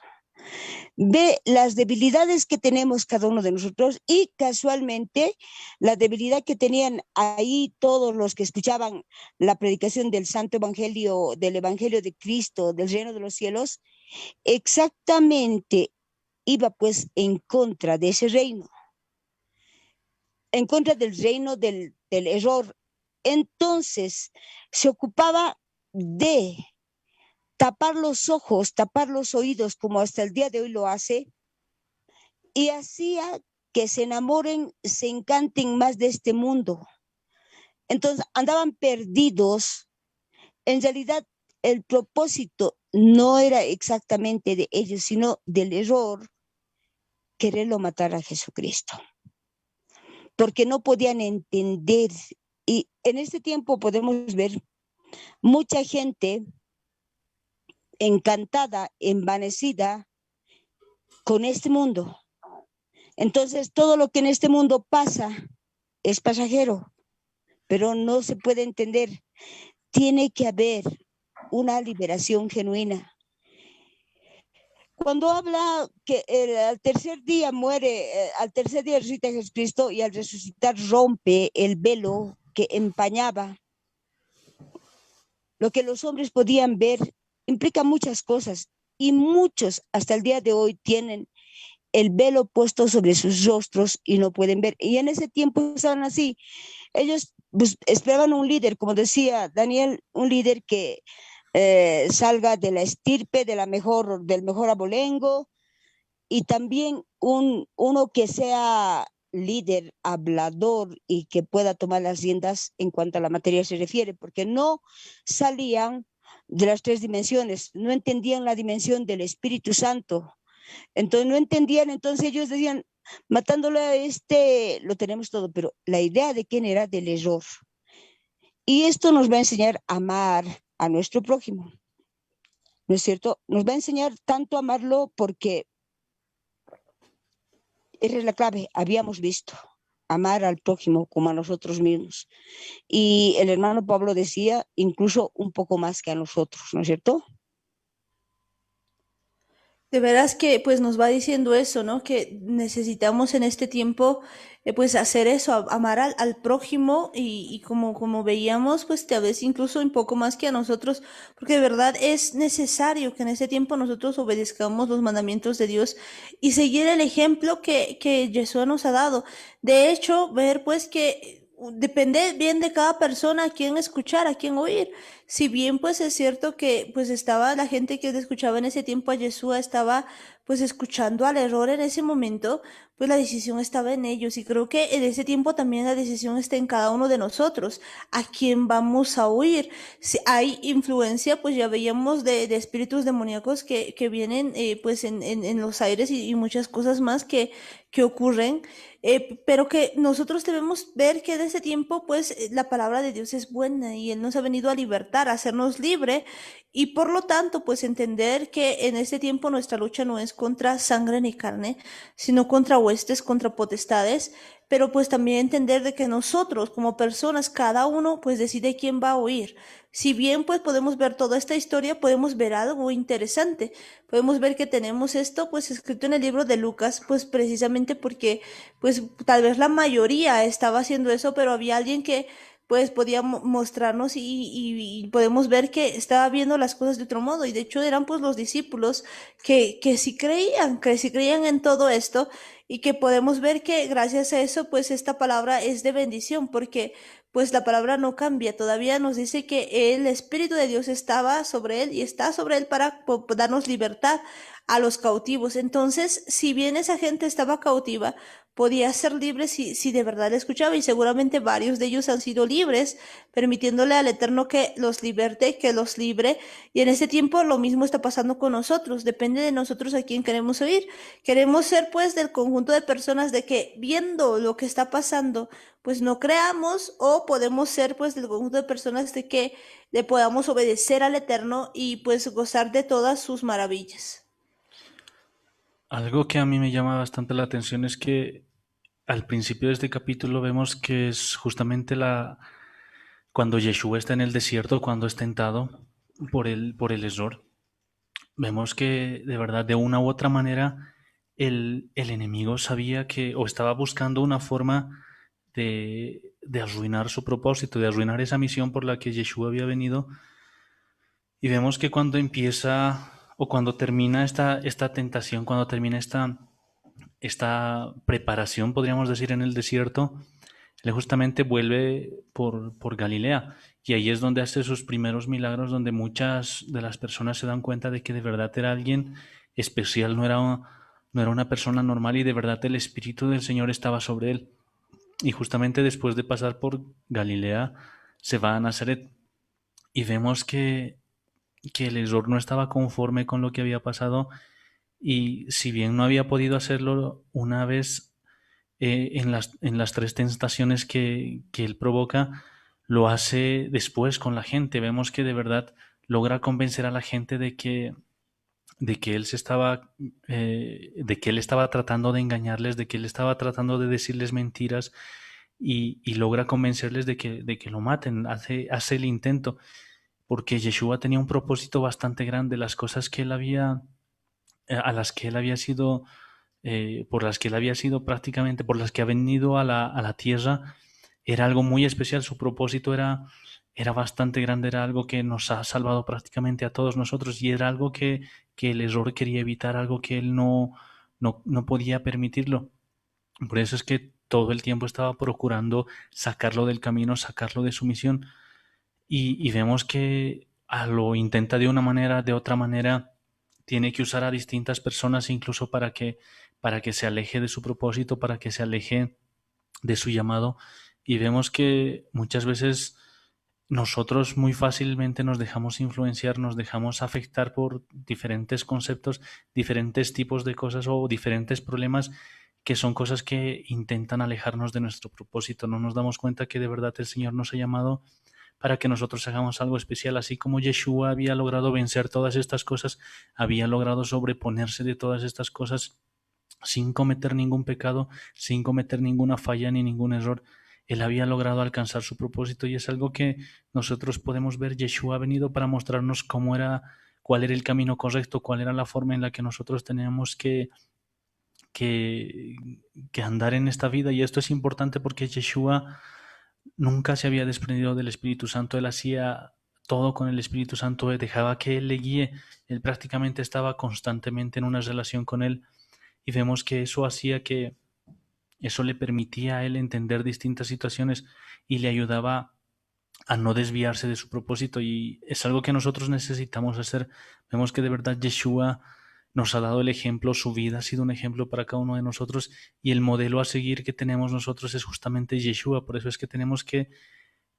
Ve las debilidades que tenemos cada uno de nosotros y casualmente la debilidad que tenían ahí todos los que escuchaban la predicación del Santo Evangelio, del Evangelio de Cristo, del reino de los cielos, exactamente iba pues en contra de ese reino, en contra del reino del error. Entonces se ocupaba de tapar los ojos, tapar los oídos, como hasta el día de hoy lo hace, y hacía que se enamoren, se encanten más de este mundo. Entonces andaban perdidos. En realidad, el propósito no era exactamente de ellos, sino del error, quererlo matar a Jesucristo. Porque no podían entender. Y en este tiempo podemos ver mucha gente encantada, envanecida con este mundo. Entonces, todo lo que en este mundo pasa es pasajero, pero no se puede entender. Tiene que haber una liberación genuina. Cuando habla que al tercer día muere, al tercer día resucita Jesucristo y al resucitar rompe el velo que empañaba lo que los hombres podían ver, implica muchas cosas y muchos hasta el día de hoy tienen el velo puesto sobre sus rostros y no pueden ver. Y en ese tiempo estaban así. Ellos esperaban un líder, como decía Daniel, un líder que salga de la estirpe, del mejor abolengo, y también uno que sea líder, hablador y que pueda tomar las riendas en cuanto a la materia se refiere, porque no salían de las tres dimensiones, no entendían la dimensión del Espíritu Santo, entonces no entendían, entonces ellos decían, matándole a este, lo tenemos todo, pero la idea de quién era del error. Y esto nos va a enseñar a amar a nuestro prójimo, ¿no es cierto? Nos va a enseñar tanto a amarlo porque esa es la clave, habíamos visto, amar al prójimo como a nosotros mismos. Y el hermano Pablo decía, incluso un poco más que a nosotros, ¿no es cierto? De veras que pues nos va diciendo eso, ¿no? Que necesitamos en este tiempo pues hacer eso, amar al prójimo y como veíamos pues tal vez incluso un poco más que a nosotros, porque de verdad es necesario que en este tiempo nosotros obedezcamos los mandamientos de Dios y seguir el ejemplo que Jesús nos ha dado. De hecho, ver pues que depende bien de cada persona a quién escuchar, a quién oír. Si bien pues es cierto que pues estaba la gente que escuchaba en ese tiempo a Yeshua estaba pues escuchando al error en ese momento, pues la decisión estaba en ellos y creo que en ese tiempo también la decisión está en cada uno de nosotros, a quién vamos a oír. Si hay influencia, pues ya veíamos de espíritus demoníacos que vienen pues en los aires y muchas cosas más que ocurren, pero que nosotros debemos ver que en ese tiempo pues la palabra de Dios es buena y Él nos ha venido a libertar, a hacernos libre y por lo tanto pues entender que en este tiempo nuestra lucha no es contra sangre ni carne, sino contra huestes, contra potestades, pero pues también entender de que nosotros como personas, cada uno pues decide quién va a oír. Si bien pues podemos ver toda esta historia, podemos ver algo interesante. Podemos ver que tenemos esto pues escrito en el libro de Lucas, pues precisamente porque pues tal vez la mayoría estaba haciendo eso, pero había alguien que pues podía mostrarnos y podemos ver que estaba viendo las cosas de otro modo y de hecho eran pues los discípulos que sí creían en todo esto y que podemos ver que gracias a eso pues esta palabra es de bendición porque pues la palabra no cambia, todavía nos dice que el Espíritu de Dios estaba sobre él y está sobre él para darnos libertad a los cautivos. Entonces, si bien esa gente estaba cautiva, podía ser libre si de verdad le escuchaba y seguramente varios de ellos han sido libres, permitiéndole al Eterno que los liberte, que los libre. Y en este tiempo lo mismo está pasando con nosotros, depende de nosotros a quién queremos oír. Queremos ser pues del conjunto de personas de que viendo lo que está pasando, pues no creamos o podemos ser pues del conjunto de personas de que le podamos obedecer al Eterno y pues gozar de todas sus maravillas. Algo que a mí me llama bastante la atención es que al principio de este capítulo vemos que es justamente cuando Yeshua está en el desierto, cuando es tentado por el error. Vemos que de verdad, de una u otra manera, el enemigo sabía que, o estaba buscando una forma de arruinar su propósito, de arruinar esa misión por la que Yeshua había venido. Y vemos que cuando empieza o cuando termina esta tentación, cuando termina esta preparación, podríamos decir, en el desierto, él justamente vuelve por Galilea. Y ahí es donde hace sus primeros milagros, donde muchas de las personas se dan cuenta de que de verdad era alguien especial, no era una persona normal y de verdad el Espíritu del Señor estaba sobre él. Y justamente después de pasar por Galilea, se va a Nazaret. Y vemos que el error no estaba conforme con lo que había pasado y si bien no había podido hacerlo una vez en las tres tentaciones que él provoca, lo hace después con la gente. Vemos que de verdad logra convencer a la gente de que él estaba tratando de engañarles, de que él estaba tratando de decirles mentiras y logra convencerles de que lo maten, hace el intento porque Yeshua tenía un propósito bastante grande, las cosas que él había, a las que él había sido, por las que él había sido prácticamente, por las que ha venido a la tierra, era algo muy especial, su propósito era bastante grande, era algo que nos ha salvado prácticamente a todos nosotros y era algo que el error quería evitar, algo que él no podía permitirlo. Por eso es que todo el tiempo estaba procurando sacarlo del camino, sacarlo de su misión. Y vemos que lo intenta de una manera, de otra manera, tiene que usar a distintas personas incluso para que se aleje de su propósito, para que se aleje de su llamado. Y vemos que muchas veces nosotros muy fácilmente nos dejamos influenciar, nos dejamos afectar por diferentes conceptos, diferentes tipos de cosas o diferentes problemas que son cosas que intentan alejarnos de nuestro propósito. No nos damos cuenta que de verdad el Señor nos ha llamado para que nosotros hagamos algo especial, así como Yeshua había logrado vencer todas estas cosas, había logrado sobreponerse de todas estas cosas sin cometer ningún pecado, sin cometer ninguna falla ni ningún error. Él había logrado alcanzar su propósito y es algo que nosotros podemos ver. Yeshua ha venido para mostrarnos cuál era el camino correcto, cuál era la forma en la que nosotros teníamos que, que andar en esta vida. Y esto es importante porque Yeshua nunca se había desprendido del Espíritu Santo. Él hacía todo con el Espíritu Santo, dejaba que Él le guíe. Él prácticamente estaba constantemente en una relación con Él. Y vemos que eso le permitía a él entender distintas situaciones y le ayudaba a no desviarse de su propósito. Y es algo que nosotros necesitamos hacer. Vemos que de verdad Yeshua nos ha dado el ejemplo, su vida ha sido un ejemplo para cada uno de nosotros y el modelo a seguir que tenemos nosotros es justamente Yeshua. Por eso es que tenemos que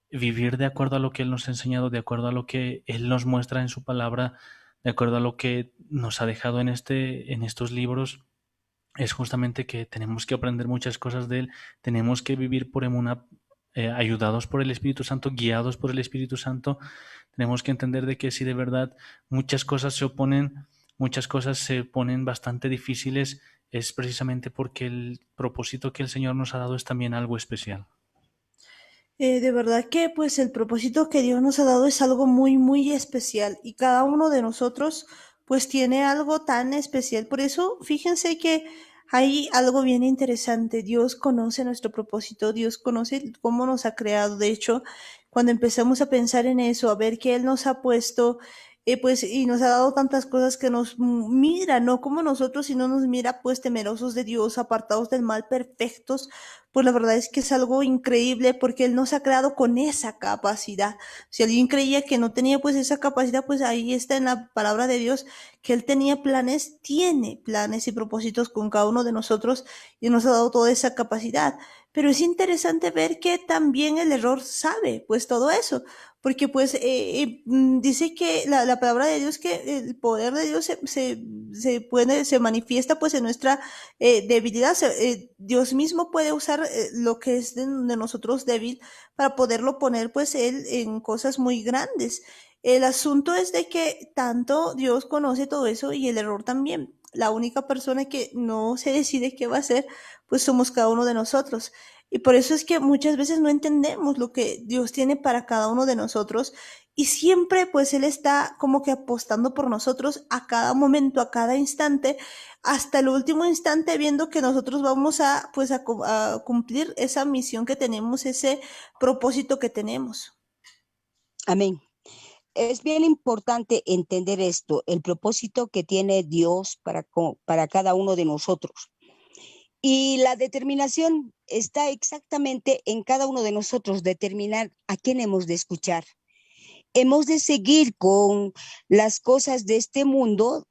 vivir de acuerdo a lo que Él nos ha enseñado, de acuerdo a lo que Él nos muestra en su palabra, de acuerdo a lo que nos ha dejado en estos libros. Es justamente que tenemos que aprender muchas cosas de Él, tenemos que vivir por emuná, ayudados por el Espíritu Santo, guiados por el Espíritu Santo. Tenemos que entender de que si de verdad muchas cosas se oponen, muchas cosas se ponen bastante difíciles, es precisamente porque el propósito que el Señor nos ha dado es también algo especial. De verdad que pues el propósito que Dios nos ha dado es algo muy, muy especial y cada uno de nosotros pues tiene algo tan especial. Por eso, fíjense que hay algo bien interesante. Dios conoce nuestro propósito, Dios conoce cómo nos ha creado. De hecho, cuando empezamos a pensar en eso, a ver que Él nos ha puesto, pues, y nos ha dado tantas cosas que nos mira, no como nosotros, sino nos mira pues temerosos de Dios, apartados del mal, perfectos, pues la verdad es que es algo increíble porque Él nos ha creado con esa capacidad. Si alguien creía que no tenía pues esa capacidad, pues ahí está en la palabra de Dios que Él tenía planes, tiene planes y propósitos con cada uno de nosotros y nos ha dado toda esa capacidad. Pero es interesante ver que también el error sabe pues todo eso, porque pues dice que la palabra de Dios que el poder de Dios se manifiesta pues en nuestra debilidad. Dios mismo puede usar lo que es de nosotros débil para poderlo poner pues Él en cosas muy grandes. El asunto es de que tanto Dios conoce todo eso y el error también. La única persona que no se decide qué va a hacer, pues somos cada uno de nosotros. Y por eso es que muchas veces no entendemos lo que Dios tiene para cada uno de nosotros y siempre pues Él está como que apostando por nosotros a cada momento, a cada instante, hasta el último instante, viendo que nosotros vamos a pues a cumplir esa misión que tenemos, ese propósito que tenemos. Amén. Es bien importante entender esto, el propósito que tiene Dios para cada uno de nosotros. Y la determinación está exactamente en cada uno de nosotros, determinar a quién hemos de escuchar. Hemos de seguir con las cosas de este mundo,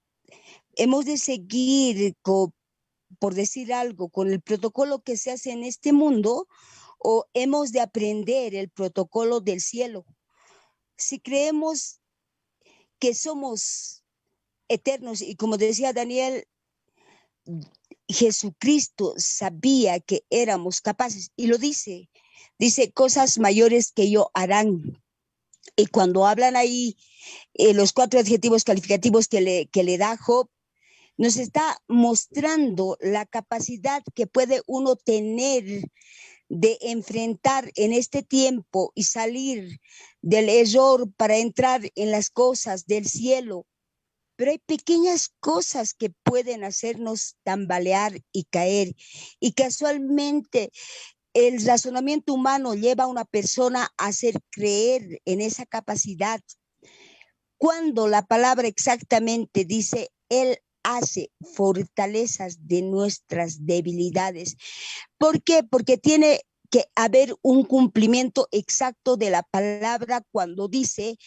hemos de seguir, por decir algo, con el protocolo que se hace en este mundo, o hemos de aprender el protocolo del cielo. Si creemos que somos eternos, y como decía Daniel, Jesucristo sabía que éramos capaces, y lo dice cosas mayores que yo harán. Y cuando hablan ahí los 4 adjetivos calificativos que le da Job, nos está mostrando la capacidad que puede uno tener de enfrentar en este tiempo y salir del error para entrar en las cosas del cielo. Pero hay pequeñas cosas que pueden hacernos tambalear y caer. Y casualmente el razonamiento humano lleva a una persona a hacer creer en esa capacidad. Cuando la palabra exactamente dice, Él hace fortalezas de nuestras debilidades. ¿Por qué? Porque tiene que haber un cumplimiento exacto de la palabra cuando dice,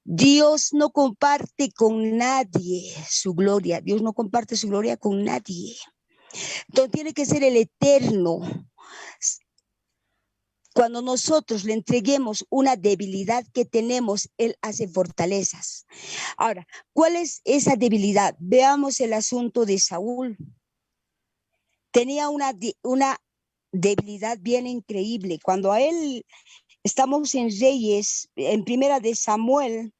Dios no comparte con nadie su gloria, Dios no comparte su gloria con nadie. Entonces tiene que ser el eterno. Cuando nosotros le entreguemos una debilidad que tenemos, Él hace fortalezas. Ahora, ¿cuál es esa debilidad? Veamos el asunto de Saúl. Tenía una debilidad bien increíble. Cuando a él, estamos en Reyes, en Primera de Samuel,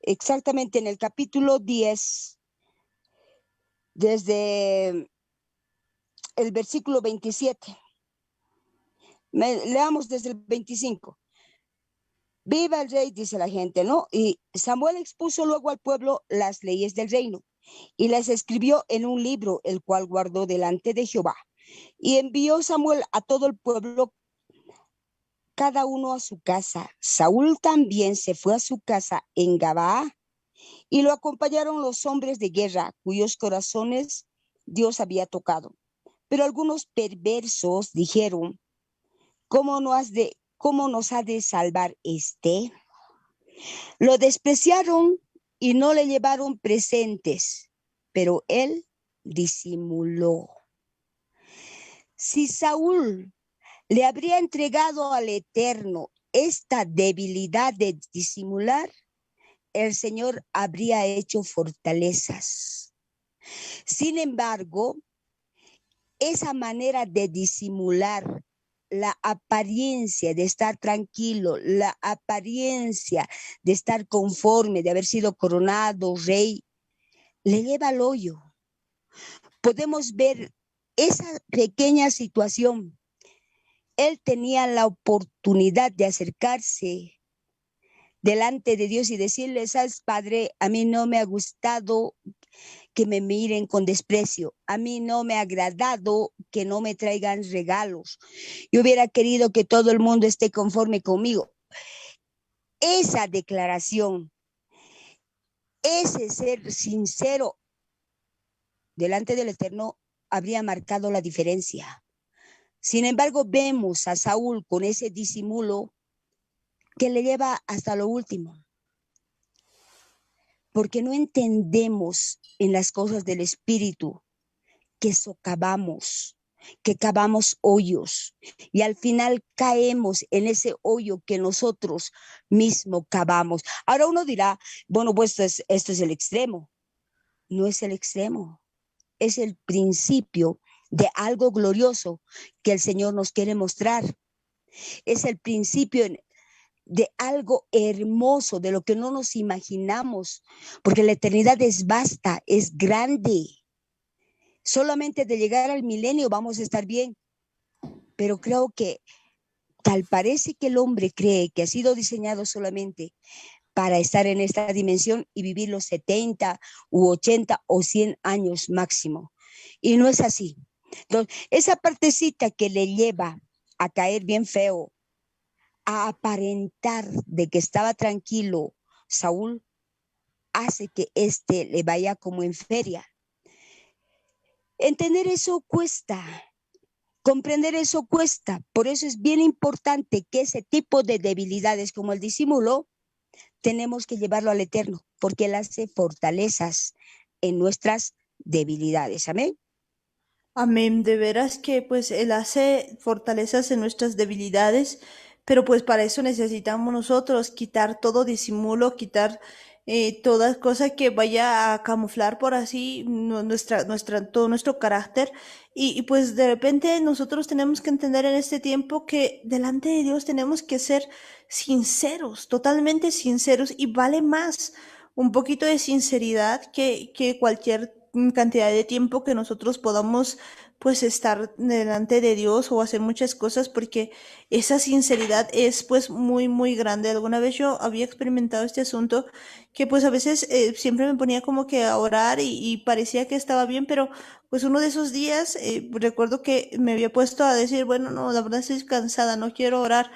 exactamente en el capítulo 10, desde el versículo 27. Leamos desde el 25. Viva el rey, dice la gente, ¿no? Y Samuel expuso luego al pueblo las leyes del reino y las escribió en un libro, el cual guardó delante de Jehová. Y envió Samuel a todo el pueblo, cada uno a su casa. Saúl también se fue a su casa en Gabaa y lo acompañaron los hombres de guerra, cuyos corazones Dios había tocado. Pero algunos perversos dijeron, ¿cómo nos ha de salvar este? Lo despreciaron y no le llevaron presentes, pero él disimuló. Si Saúl le habría entregado al Eterno esta debilidad de disimular, el Señor habría hecho fortalezas. Sin embargo, esa manera de disimular, la apariencia de estar tranquilo, la apariencia de estar conforme, de haber sido coronado rey, le lleva al hoyo. Podemos ver esa pequeña situación. Él tenía la oportunidad de acercarse delante de Dios y decirle, ¿sabes, Padre? A mí no me ha gustado que me miren con desprecio. A mí no me ha agradado que no me traigan regalos. Yo hubiera querido que todo el mundo esté conforme conmigo. Esa declaración, ese ser sincero delante del Eterno habría marcado la diferencia. Sin embargo, vemos a Saúl con ese disimulo que le lleva hasta lo último. Porque no entendemos en las cosas del Espíritu que socavamos, que cavamos hoyos y al final caemos en ese hoyo que nosotros mismos cavamos. Ahora uno dirá, bueno, pues esto es el extremo. No es el extremo, es el principio de algo glorioso que el Señor nos quiere mostrar. Es el principio de algo hermoso, de lo que no nos imaginamos, porque la eternidad es vasta, es grande. Solamente de llegar al milenio vamos a estar bien, pero creo que tal parece que el hombre cree que ha sido diseñado solamente para estar en esta dimensión y vivir los 70 u 80 o 100 años máximo. Y no es así. Entonces, esa partecita que le lleva a caer bien feo, a aparentar de que estaba tranquilo Saúl, hace que éste le vaya como en feria. Entender eso cuesta, comprender eso cuesta. Por eso es bien importante que ese tipo de debilidades como el disimulo, tenemos que llevarlo al Eterno, porque Él hace fortalezas en nuestras debilidades. Amén. Amén, de veras que pues Él hace fortalezas en nuestras debilidades, pero pues para eso necesitamos nosotros quitar todo disimulo, quitar toda cosa que vaya a camuflar por así todo nuestro carácter y pues de repente nosotros tenemos que entender en este tiempo que delante de Dios tenemos que ser sinceros, totalmente sinceros y vale más un poquito de sinceridad que cualquier cantidad de tiempo que nosotros podamos pues estar delante de Dios o hacer muchas cosas porque esa sinceridad es pues muy muy grande. Alguna vez yo había experimentado este asunto que pues a veces siempre me ponía como que a orar y parecía que estaba bien, pero pues uno de esos días recuerdo que me había puesto a decir, bueno, no, la verdad estoy cansada, no quiero orar.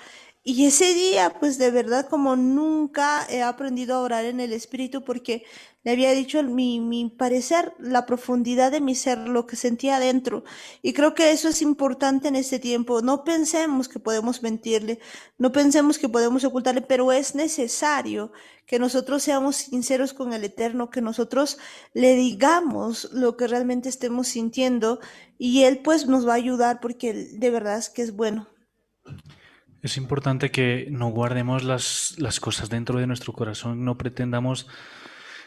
Y ese día, pues de verdad, como nunca he aprendido a orar en el Espíritu, porque le había dicho mi parecer, la profundidad de mi ser, lo que sentía adentro. Y creo que eso es importante en este tiempo. No pensemos que podemos mentirle, no pensemos que podemos ocultarle, pero es necesario que nosotros seamos sinceros con el Eterno, que nosotros le digamos lo que realmente estemos sintiendo y Él pues nos va a ayudar porque Él de verdad es que es bueno. Es importante que no guardemos las cosas dentro de nuestro corazón, no pretendamos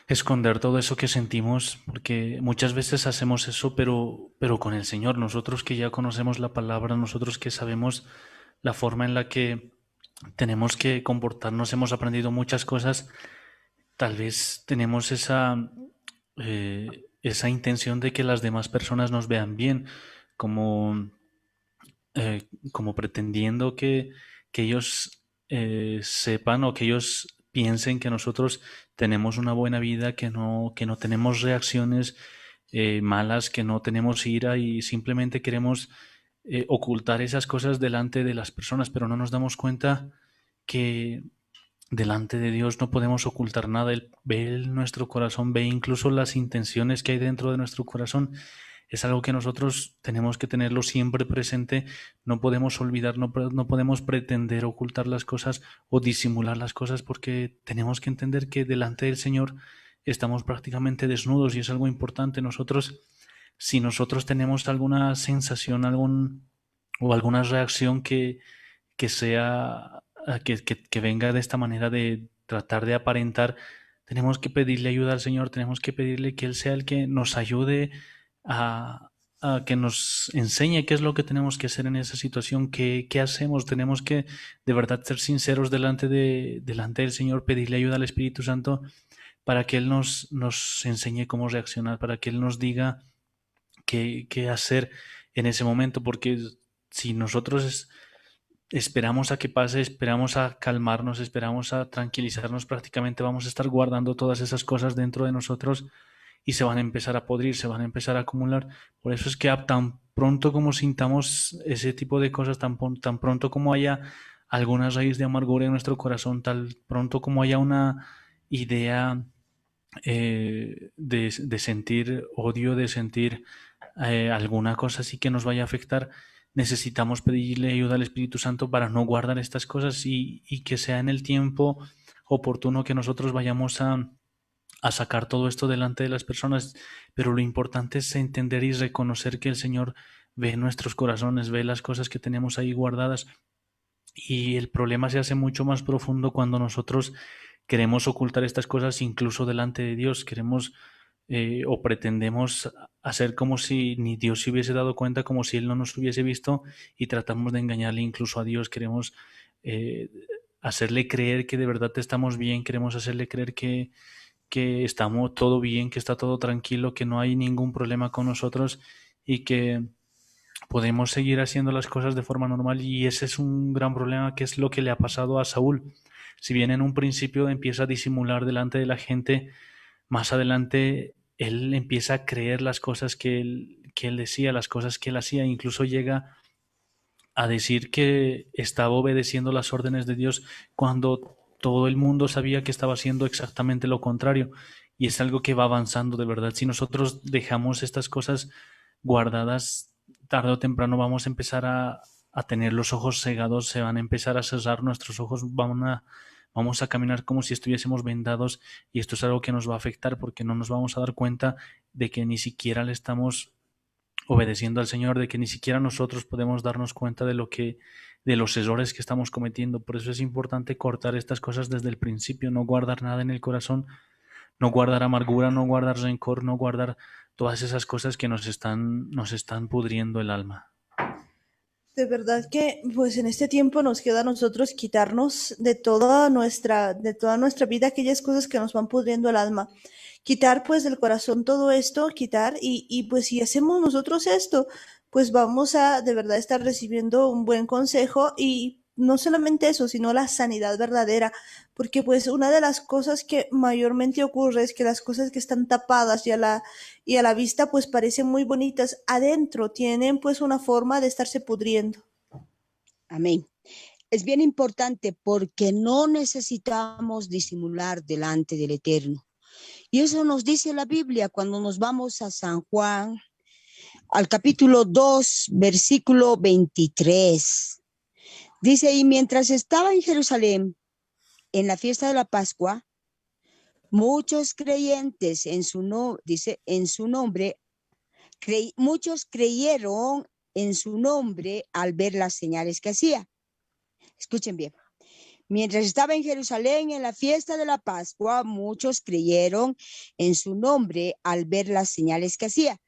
esconder todo eso que sentimos, porque muchas veces hacemos eso, pero con el Señor, nosotros que ya conocemos la palabra, nosotros que sabemos la forma en la que tenemos que comportarnos, hemos aprendido muchas cosas, tal vez tenemos esa intención de que las demás personas nos vean bien, como como pretendiendo que ellos sepan o que ellos piensen que nosotros tenemos una buena vida, que no tenemos reacciones malas, que no tenemos ira y simplemente queremos ocultar esas cosas delante de las personas, pero no nos damos cuenta que delante de Dios no podemos ocultar nada. Él ve nuestro corazón, ve incluso las intenciones que hay dentro de nuestro corazón. Es algo que nosotros tenemos que tenerlo siempre presente. No podemos olvidar, no podemos pretender ocultar las cosas o disimular las cosas porque tenemos que entender que delante del Señor estamos prácticamente desnudos y es algo importante. Si nosotros tenemos alguna sensación, o alguna reacción que sea, que venga de esta manera de tratar de aparentar, tenemos que pedirle ayuda al Señor, tenemos que pedirle que Él sea el que nos ayude a que nos enseñe qué es lo que tenemos que hacer en esa situación, qué hacemos, tenemos que de verdad ser sinceros delante del Señor, pedirle ayuda al Espíritu Santo para que Él nos enseñe cómo reaccionar, para que Él nos diga qué hacer en ese momento, porque si nosotros esperamos a que pase, esperamos a calmarnos, esperamos a tranquilizarnos, prácticamente vamos a estar guardando todas esas cosas dentro de nosotros y se van a empezar a podrir, se van a empezar a acumular. Por eso es que tan pronto como sintamos ese tipo de cosas, tan pronto como haya alguna raíz de amargura en nuestro corazón, tan pronto como haya una idea de sentir odio, de sentir alguna cosa así que nos vaya a afectar, necesitamos pedirle ayuda al Espíritu Santo para no guardar estas cosas y que sea en el tiempo oportuno que nosotros vayamos a sacar todo esto delante de las personas. Pero lo importante es entender y reconocer que el Señor ve nuestros corazones, ve las cosas que tenemos ahí guardadas. Y el problema se hace mucho más profundo cuando nosotros queremos ocultar estas cosas incluso delante de Dios. Queremos o pretendemos hacer como si ni Dios se hubiese dado cuenta, como si Él no nos hubiese visto y tratamos de engañarle incluso a Dios. Queremos eh, hacerle creer que de verdad estamos bien, queremos hacerle creer que estamos todo bien, que está todo tranquilo, que no hay ningún problema con nosotros y que podemos seguir haciendo las cosas de forma normal y ese es un gran problema que es lo que le ha pasado a Saúl. Si bien en un principio empieza a disimular delante de la gente, más adelante él empieza a creer las cosas que él decía, las cosas que él hacía, incluso llega a decir que estaba obedeciendo las órdenes de Dios cuando todo el mundo sabía que estaba haciendo exactamente lo contrario. Y es algo que va avanzando de verdad. Si nosotros dejamos estas cosas guardadas, tarde o temprano vamos a empezar a tener los ojos cegados, se van a empezar a cerrar nuestros ojos, vamos a caminar como si estuviésemos vendados y esto es algo que nos va a afectar porque no nos vamos a dar cuenta de que ni siquiera le estamos obedeciendo al Señor, de que ni siquiera nosotros podemos darnos cuenta de los errores que estamos cometiendo. Por eso es importante cortar estas cosas desde el principio, no guardar nada en el corazón, no guardar amargura, no guardar rencor, no guardar todas esas cosas que nos están pudriendo el alma. De verdad que pues en este tiempo nos queda a nosotros quitarnos de toda nuestra vida aquellas cosas que nos van pudriendo el alma. Quitar pues del corazón todo esto, quitar y pues si hacemos nosotros esto, pues vamos a de verdad estar recibiendo un buen consejo y no solamente eso, sino la sanidad verdadera, porque pues una de las cosas que mayormente ocurre es que las cosas que están tapadas y a la vista pues parecen muy bonitas, adentro tienen pues una forma de estarse pudriendo. Amén. es bien importante porque no necesitamos disimular delante del Eterno. Y eso nos dice la Biblia cuando nos vamos a San Juan, al capítulo 2, versículo 23. Dice, y mientras estaba en Jerusalén, en la fiesta de la Pascua, muchos creyentes en su nombre, muchos creyeron en su nombre al ver las señales que hacía. Escuchen bien. Mientras estaba en Jerusalén en la fiesta de la Pascua, muchos creyeron en su nombre al ver las señales que hacía.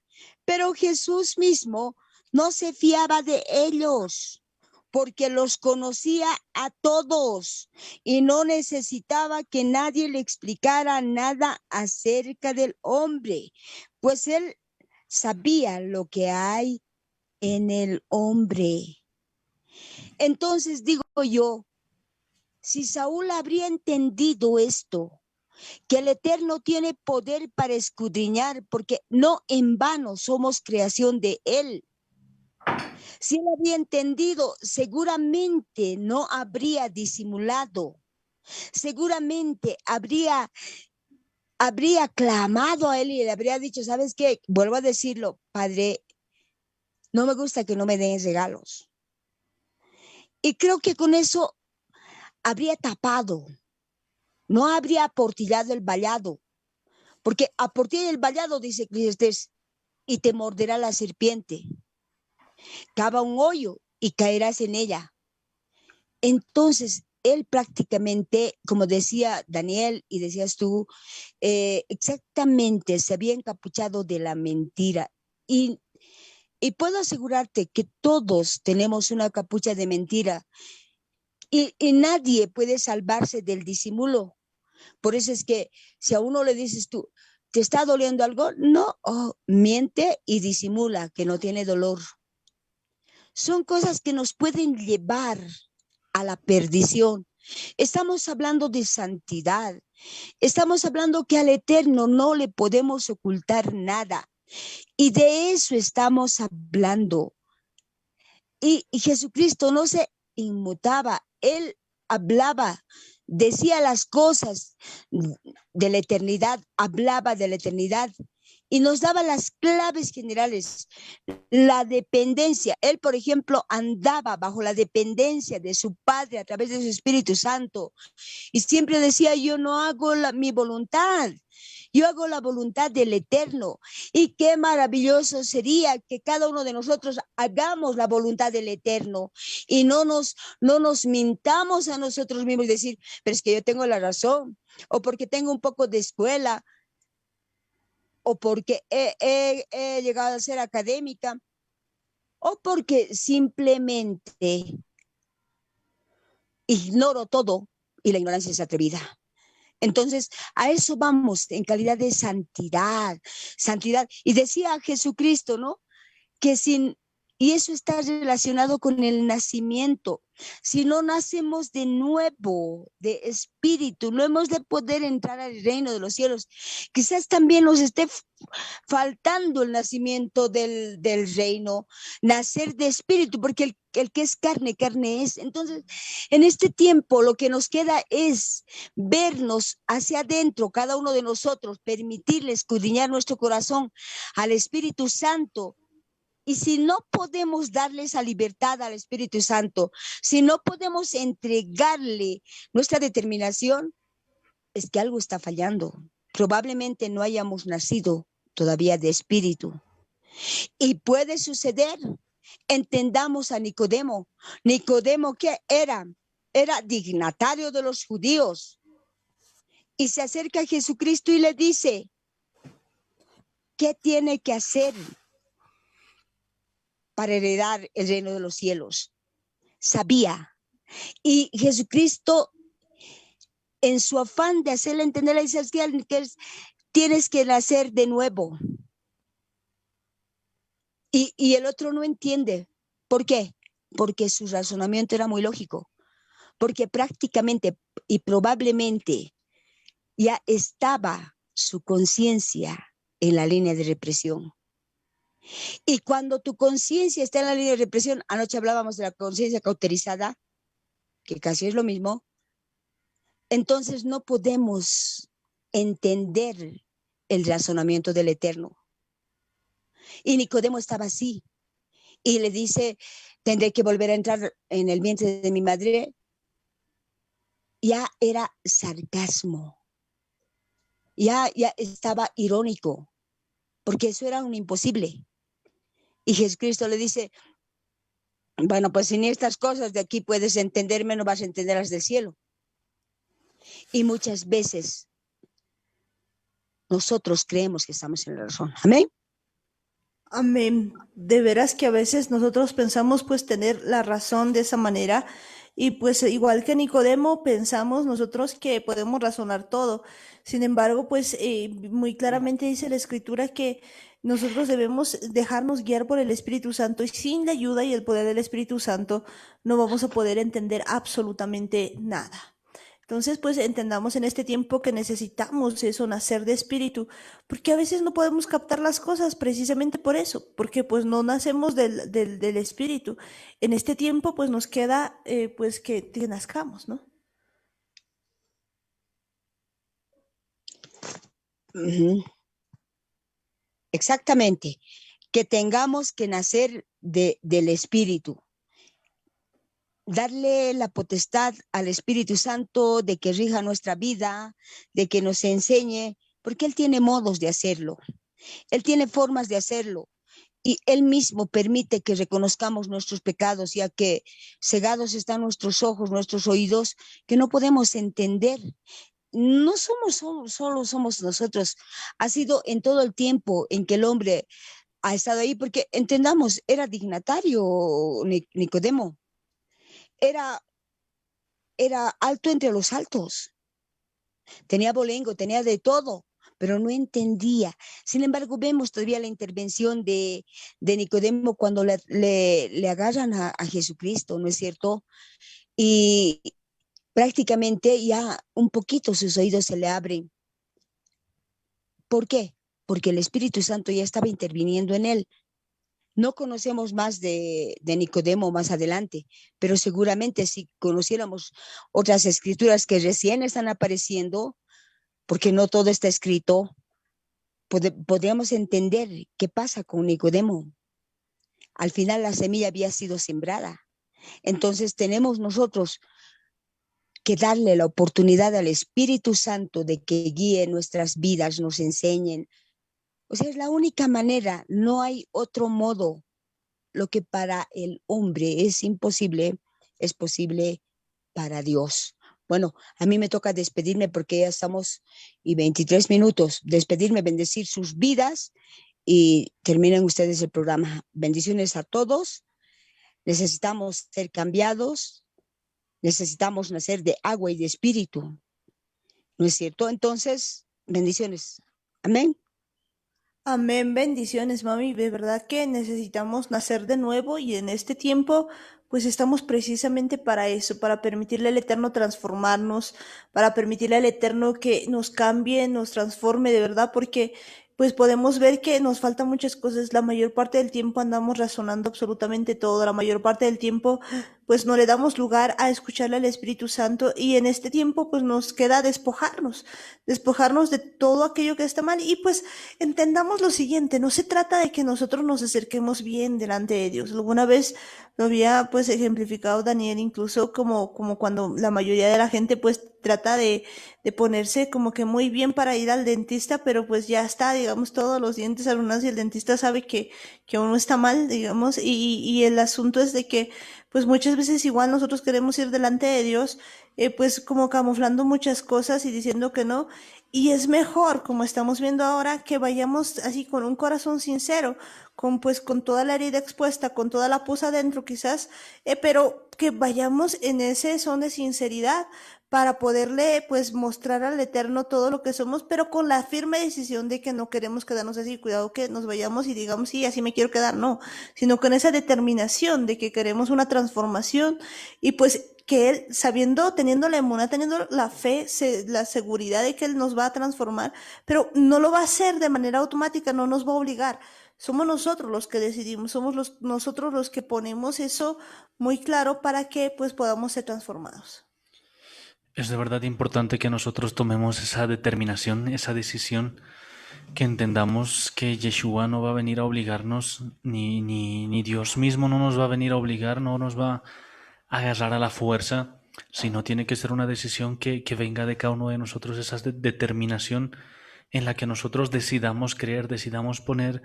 Pero Jesús mismo no se fiaba de ellos, porque los conocía a todos y no necesitaba que nadie le explicara nada acerca del hombre, pues él sabía lo que hay en el hombre. Entonces digo yo, si Saúl habría entendido esto, que el Eterno tiene poder para escudriñar, porque no en vano somos creación de Él. Si él había entendido, seguramente no habría disimulado, seguramente habría clamado a él y le habría dicho, ¿sabes qué? Vuelvo a decirlo, Padre, no me gusta que no me den regalos. Y creo que con eso habría tapado, no habría aportillado el vallado, porque aportillar el vallado, dice Eclesiastés, y te morderá la serpiente. Cava un hoyo y caerás en ella. Entonces, él prácticamente, como decía Daniel y decías tú, exactamente se había encapuchado de la mentira. Y puedo asegurarte que todos tenemos una capucha de mentira y nadie puede salvarse del disimulo. Por eso es que si a uno le dices tú, ¿te está doliendo algo? No, miente y disimula que no tiene dolor. Son cosas que nos pueden llevar a la perdición. Estamos hablando de santidad. Estamos hablando que al Eterno no le podemos ocultar nada. Y de eso estamos hablando. Y Jesucristo no se inmutaba. Él hablaba, decía las cosas de la eternidad, hablaba de la eternidad y nos daba las claves generales. La dependencia. Él, por ejemplo, andaba bajo la dependencia de su Padre a través de su Espíritu Santo. Y siempre decía, yo no hago mi voluntad, yo hago la voluntad del Eterno. Y qué maravilloso sería que cada uno de nosotros hagamos la voluntad del Eterno y no nos mintamos a nosotros mismos y decir, pero es que yo tengo la razón, o porque tengo un poco de escuela, o porque he llegado a ser académica, o porque simplemente ignoro todo y la ignorancia es atrevida. Entonces, a eso vamos en calidad de santidad, santidad. Y decía Jesucristo, ¿no? Que y eso está relacionado con el nacimiento. Si no nacemos de nuevo, de espíritu, no hemos de poder entrar al reino de los cielos. Quizás también nos esté faltando el nacimiento del reino, nacer de espíritu, porque el que es carne, carne es. Entonces, en este tiempo lo que nos queda es vernos hacia adentro, cada uno de nosotros, permitirle escudriñar nuestro corazón al Espíritu Santo. Y si no podemos darle esa libertad al Espíritu Santo, si no podemos entregarle nuestra determinación, es que algo está fallando. Probablemente no hayamos nacido todavía de espíritu. Y puede suceder, entendamos a Nicodemo. Nicodemo, ¿qué era? Era dignatario de los judíos. Y se acerca a Jesucristo y le dice, ¿qué tiene que hacer para heredar el reino de los cielos? Sabía. Y Jesucristo, en su afán de hacerle entender, le dice que tienes que nacer de nuevo. Y el otro no entiende. ¿Por qué? Porque su razonamiento era muy lógico. Porque prácticamente y probablemente ya estaba su conciencia en la línea de represión. Y cuando tu conciencia está en la línea de represión, anoche hablábamos de la conciencia cauterizada, que casi es lo mismo, entonces no podemos entender el razonamiento del Eterno. Y Nicodemo estaba así, y le dice, tendré que volver a entrar en el vientre de mi madre. Ya era sarcasmo, ya estaba irónico, porque eso era un imposible. Y Jesucristo le dice, bueno, pues si ni estas cosas de aquí puedes entenderme, no vas a entender las del cielo. Y muchas veces nosotros creemos que estamos en la razón. Amén. Amén. De veras que a veces nosotros pensamos pues tener la razón de esa manera y pues igual que Nicodemo pensamos nosotros que podemos razonar todo. Sin embargo, pues muy claramente dice la Escritura que nosotros debemos dejarnos guiar por el Espíritu Santo y sin la ayuda y el poder del Espíritu Santo no vamos a poder entender absolutamente nada. Entonces, pues entendamos en este tiempo que necesitamos eso, nacer de espíritu, porque a veces no podemos captar las cosas precisamente por eso, porque pues no nacemos del espíritu. En este tiempo, pues nos queda pues que nazcamos, ¿no? Exactamente, que tengamos que nacer del Espíritu, darle la potestad al Espíritu Santo de que rija nuestra vida, de que nos enseñe, porque Él tiene modos de hacerlo, Él tiene formas de hacerlo. Y Él mismo permite que reconozcamos nuestros pecados, ya que cegados están nuestros ojos, nuestros oídos, que no podemos entender. No solo somos nosotros, ha sido en todo el tiempo en que el hombre ha estado ahí, porque entendamos, era dignatario Nicodemo, era, era alto entre los altos, tenía bolengo, tenía de todo, pero no entendía. Sin embargo, vemos todavía la intervención de Nicodemo cuando le agarran a Jesucristo, ¿no es cierto? Y prácticamente ya un poquito sus oídos se le abren. ¿Por qué? Porque el Espíritu Santo ya estaba interviniendo en él. No conocemos más de Nicodemo más adelante, pero seguramente si conociéramos otras escrituras que recién están apareciendo, porque no todo está escrito, podríamos entender qué pasa con Nicodemo. Al final la semilla había sido sembrada. Entonces tenemos nosotros que darle la oportunidad al Espíritu Santo de que guíe nuestras vidas, nos enseñen. O sea, es la única manera, no hay otro modo. Lo que para el hombre es imposible, es posible para Dios. Bueno, a mí me toca despedirme porque ya estamos y 23 minutos. Despedirme, bendecir sus vidas y terminen ustedes el programa. Bendiciones a todos. Necesitamos ser cambiados, necesitamos nacer de agua y de espíritu. ¿No es cierto? Entonces, bendiciones. Amén. Amén, bendiciones, mami. De verdad que necesitamos nacer de nuevo y en este tiempo, pues estamos precisamente para eso, para permitirle al Eterno transformarnos, para permitirle al Eterno que nos cambie, nos transforme de verdad, porque pues podemos ver que nos faltan muchas cosas. La mayor parte del tiempo andamos razonando absolutamente todo, la mayor parte del tiempo pues no le damos lugar a escucharle al Espíritu Santo y en este tiempo pues nos queda despojarnos de todo aquello que está mal y pues entendamos lo siguiente, no se trata de que nosotros nos acerquemos bien delante de Dios. Alguna vez lo había pues ejemplificado Daniel incluso como cuando la mayoría de la gente pues trata de ponerse como que muy bien para ir al dentista, pero pues ya está, digamos, todos los dientes algunas y el dentista sabe que uno está mal, digamos, y el asunto es de que pues muchas veces igual nosotros queremos ir delante de Dios, pues como camuflando muchas cosas y diciendo que no, y es mejor, como estamos viendo ahora, que vayamos así con un corazón sincero, con pues con toda la herida expuesta, con toda la pus adentro quizás, pero que vayamos en ese son de sinceridad para poderle pues mostrar al Eterno todo lo que somos, pero con la firme decisión de que no queremos quedarnos así, cuidado que nos vayamos y digamos, sí, así me quiero quedar, no, sino con esa determinación de que queremos una transformación y pues que Él, sabiendo, teniendo la emuná, teniendo la fe, la seguridad de que Él nos va a transformar, pero no lo va a hacer de manera automática, no nos va a obligar. Somos nosotros los que decidimos, nosotros los que ponemos eso muy claro para que pues podamos ser transformados. Es de verdad importante que nosotros tomemos esa determinación, esa decisión, que entendamos que Yeshua no va a venir a obligarnos, ni Dios mismo no nos va a venir a obligar, no nos va a agarrar a la fuerza, sino tiene que ser una decisión que venga de cada uno de nosotros, esa determinación en la que nosotros decidamos creer, decidamos poner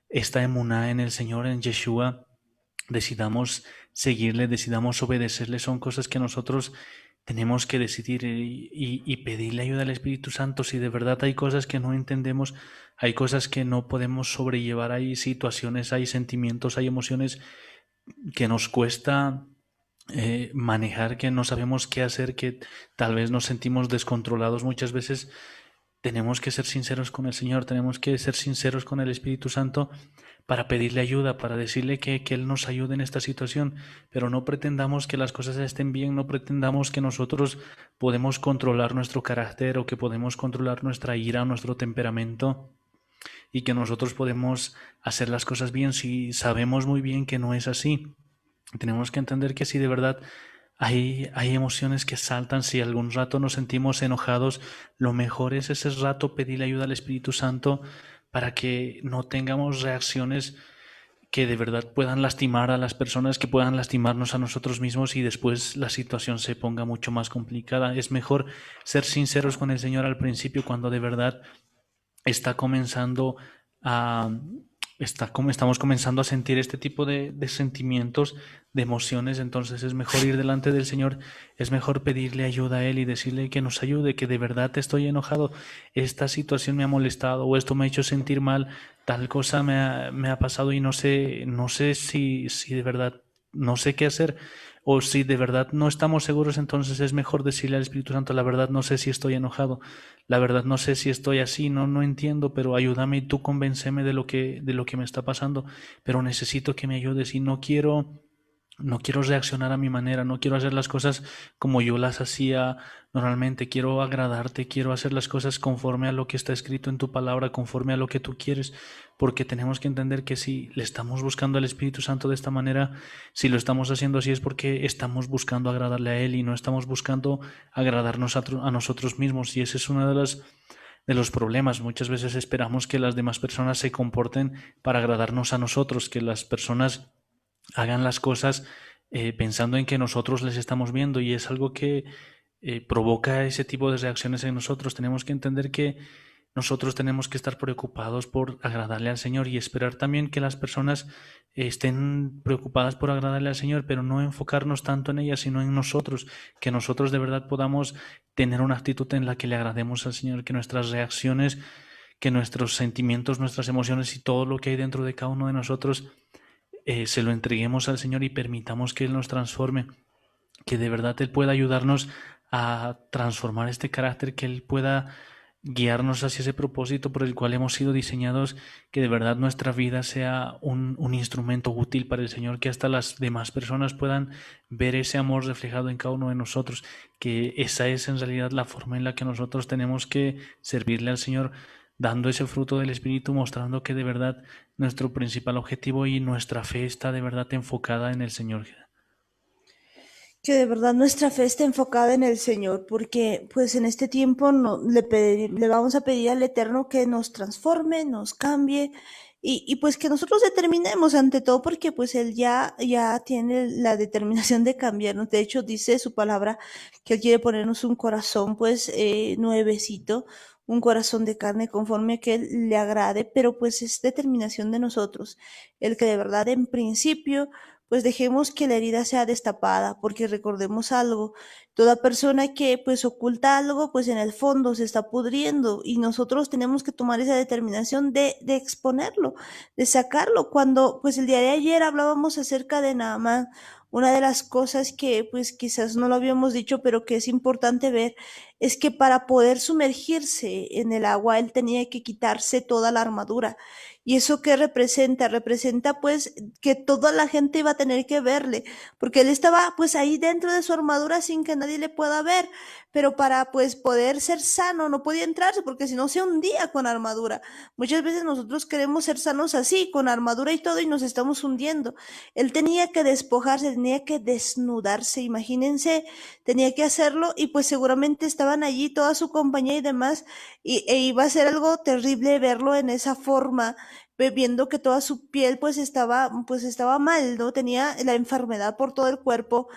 esta emuná en el Señor, en Yeshua, decidamos seguirle, decidamos obedecerle. Son cosas que nosotros tenemos que decidir y pedirle ayuda al Espíritu Santo. Si de verdad hay cosas que no entendemos, hay cosas que no podemos sobrellevar, hay situaciones, hay sentimientos, hay emociones que nos cuesta manejar, que no sabemos qué hacer, que tal vez nos sentimos descontrolados muchas veces. Tenemos que ser sinceros con el Señor, tenemos que ser sinceros con el Espíritu Santo para pedirle ayuda, para decirle que Él nos ayude en esta situación, pero no pretendamos que las cosas estén bien, no pretendamos que nosotros podemos controlar nuestro carácter o que podemos controlar nuestra ira, nuestro temperamento y que nosotros podemos hacer las cosas bien si sabemos muy bien que no es así. Tenemos que entender que si de verdad hay emociones que saltan, si algún rato nos sentimos enojados, lo mejor es ese rato pedirle ayuda al Espíritu Santo para que no tengamos reacciones que de verdad puedan lastimar a las personas, que puedan lastimarnos a nosotros mismos y después la situación se ponga mucho más complicada. Es mejor ser sinceros con el Señor al principio cuando de verdad está comenzando a... estamos comenzando a sentir este tipo de sentimientos, de emociones. Entonces es mejor ir delante del Señor, es mejor pedirle ayuda a Él y decirle que nos ayude, que de verdad estoy enojado, esta situación me ha molestado o esto me ha hecho sentir mal, tal cosa me ha pasado y no sé si de verdad no sé qué hacer. O si de verdad no estamos seguros, entonces es mejor decirle al Espíritu Santo, la verdad no sé si estoy enojado, la verdad no sé si estoy así, no entiendo, pero ayúdame y tú convénceme de lo que me está pasando, pero necesito que me ayudes y no quiero reaccionar a mi manera, no quiero hacer las cosas como yo las hacía normalmente, quiero agradarte, quiero hacer las cosas conforme a lo que está escrito en tu palabra, conforme a lo que tú quieres, porque tenemos que entender que si le estamos buscando al Espíritu Santo de esta manera, si lo estamos haciendo así es porque estamos buscando agradarle a Él y no estamos buscando agradarnos a nosotros mismos, y ese es uno de los problemas. Muchas veces esperamos que las demás personas se comporten para agradarnos a nosotros, que las personas hagan las cosas pensando en que nosotros les estamos viendo, y es algo que provoca ese tipo de reacciones en nosotros. Tenemos que entender que nosotros tenemos que estar preocupados por agradarle al Señor y esperar también que las personas estén preocupadas por agradarle al Señor, pero no enfocarnos tanto en ellas, sino en nosotros, que nosotros de verdad podamos tener una actitud en la que le agrademos al Señor, que nuestras reacciones, que nuestros sentimientos, nuestras emociones y todo lo que hay dentro de cada uno de nosotros se lo entreguemos al Señor y permitamos que Él nos transforme, que de verdad Él pueda ayudarnos a transformar este carácter, que Él pueda guiarnos hacia ese propósito por el cual hemos sido diseñados, que de verdad nuestra vida sea un instrumento útil para el Señor, que hasta las demás personas puedan ver ese amor reflejado en cada uno de nosotros, que esa es en realidad la forma en la que nosotros tenemos que servirle al Señor, dando ese fruto del Espíritu, mostrando que de verdad nuestro principal objetivo y nuestra fe está de verdad enfocada en el Señor. Que de verdad nuestra fe esté enfocada en el Señor, porque pues en este tiempo le vamos a pedir al Eterno que nos transforme, nos cambie y pues que nosotros determinemos ante todo, porque pues Él ya tiene la determinación de cambiarnos. De hecho, dice su palabra que Él quiere ponernos un corazón pues nuevecito, un corazón de carne conforme que Él le agrade, pero pues es determinación de nosotros, el que de verdad en principio pues dejemos que la herida sea destapada, porque recordemos algo, toda persona que pues oculta algo, pues en el fondo se está pudriendo y nosotros tenemos que tomar esa determinación de exponerlo, de sacarlo. Cuando pues el día de ayer hablábamos acerca de Naamán, una de las cosas que pues quizás no lo habíamos dicho, pero que es importante ver, es que para poder sumergirse en el agua, él tenía que quitarse toda la armadura. ¿Y eso qué representa? Representa pues que toda la gente iba a tener que verle, porque él estaba pues ahí dentro de su armadura sin que nadie le pueda ver, pero para pues poder ser sano no podía entrarse, porque si no se hundía con armadura. Muchas veces nosotros queremos ser sanos así, con armadura y todo, y nos estamos hundiendo. Él tenía que despojarse, tenía que desnudarse, imagínense, tenía que hacerlo, y pues seguramente estaban allí toda su compañía y demás, e iba a ser algo terrible verlo en esa forma, viendo que toda su piel pues estaba mal, ¿no? Tenía la enfermedad por todo el cuerpo,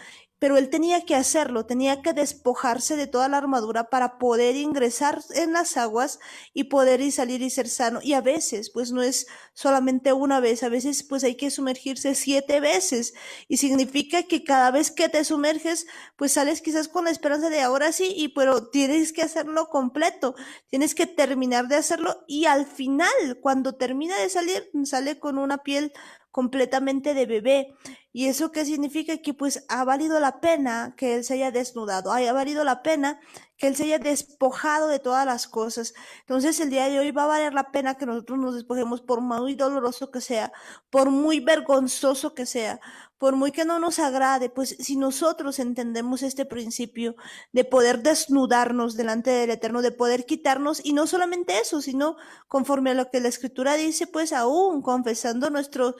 pero él tenía que hacerlo, tenía que despojarse de toda la armadura para poder ingresar en las aguas y poder y salir y ser sano. Y a veces, pues no es solamente una vez, a veces pues hay que sumergirse 7 veces, y significa que cada vez que te sumerges, pues sales quizás con la esperanza de ahora sí, y pero tienes que hacerlo completo, tienes que terminar de hacerlo, y al final, cuando termina de salir, sale con una piel completamente de bebé. ¿Y eso qué significa? Que pues ha valido la pena que él se haya desnudado, ha valido la pena que él se haya despojado de todas las cosas. Entonces el día de hoy va a valer la pena que nosotros nos despojemos, por muy doloroso que sea, por muy vergonzoso que sea, por muy que no nos agrade. Pues si nosotros entendemos este principio de poder desnudarnos delante del Eterno, de poder quitarnos, y no solamente eso, sino conforme a lo que la Escritura dice, pues aún confesando nuestros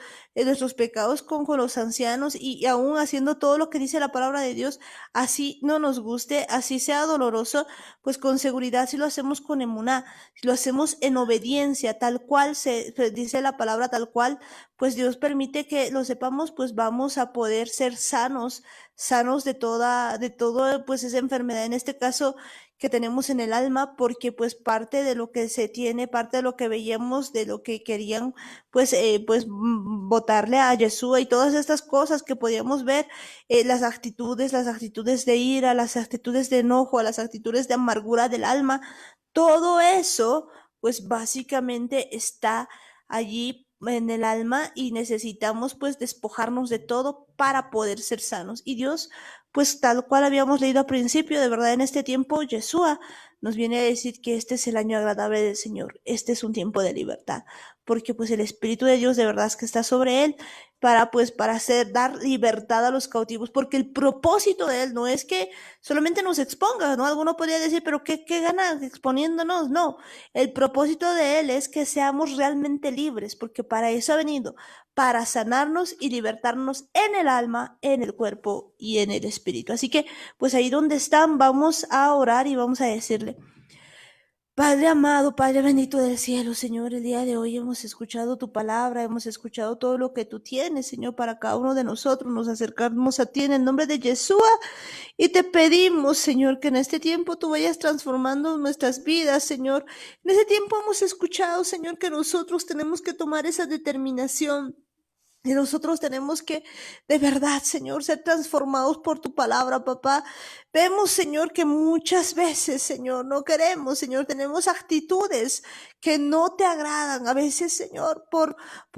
pecados con los ancianos, y aún haciendo todo lo que dice la palabra de Dios, así no nos guste, así sea doloroso, pues con seguridad si lo hacemos con emuná, si lo hacemos en obediencia, tal cual se dice la palabra, tal cual, pues Dios permite que lo sepamos, pues vamos a poder ser sanos, sanos de todo, pues esa enfermedad, en este caso que tenemos en el alma, porque pues parte de lo que se tiene, parte de lo que veíamos, de lo que querían pues votarle a Yeshua y todas estas cosas que podíamos ver, las actitudes de ira, las actitudes de enojo, las actitudes de amargura del alma, todo eso pues básicamente está allí en el alma, y necesitamos pues despojarnos de todo para poder ser sanos. Y Dios, pues tal cual habíamos leído al principio, de verdad en este tiempo Yeshua nos viene a decir que este es el año agradable del Señor, este es un tiempo de libertad, porque pues el Espíritu de Dios de verdad es que está sobre él para hacer, dar libertad a los cautivos, porque el propósito de él no es que solamente nos exponga, ¿no? Alguno podría decir, pero ¿qué gana exponiéndonos? No, el propósito de él es que seamos realmente libres, porque para eso ha venido, para sanarnos y libertarnos en el alma, en el cuerpo y en el espíritu. Así que, pues ahí donde están, vamos a orar y vamos a decirle: Padre amado, Padre bendito del cielo, Señor, el día de hoy hemos escuchado tu palabra, hemos escuchado todo lo que tú tienes, Señor, para cada uno de nosotros. Nos acercamos a ti en el nombre de Yeshua y te pedimos, Señor, que en este tiempo tú vayas transformando nuestras vidas, Señor. En ese tiempo hemos escuchado, Señor, que nosotros tenemos que tomar esa determinación. Y nosotros tenemos que, de verdad, Señor, ser transformados por tu palabra, papá. Vemos, Señor, que muchas veces, Señor, no queremos, Señor, tenemos actitudes que no te agradan. A veces, Señor, por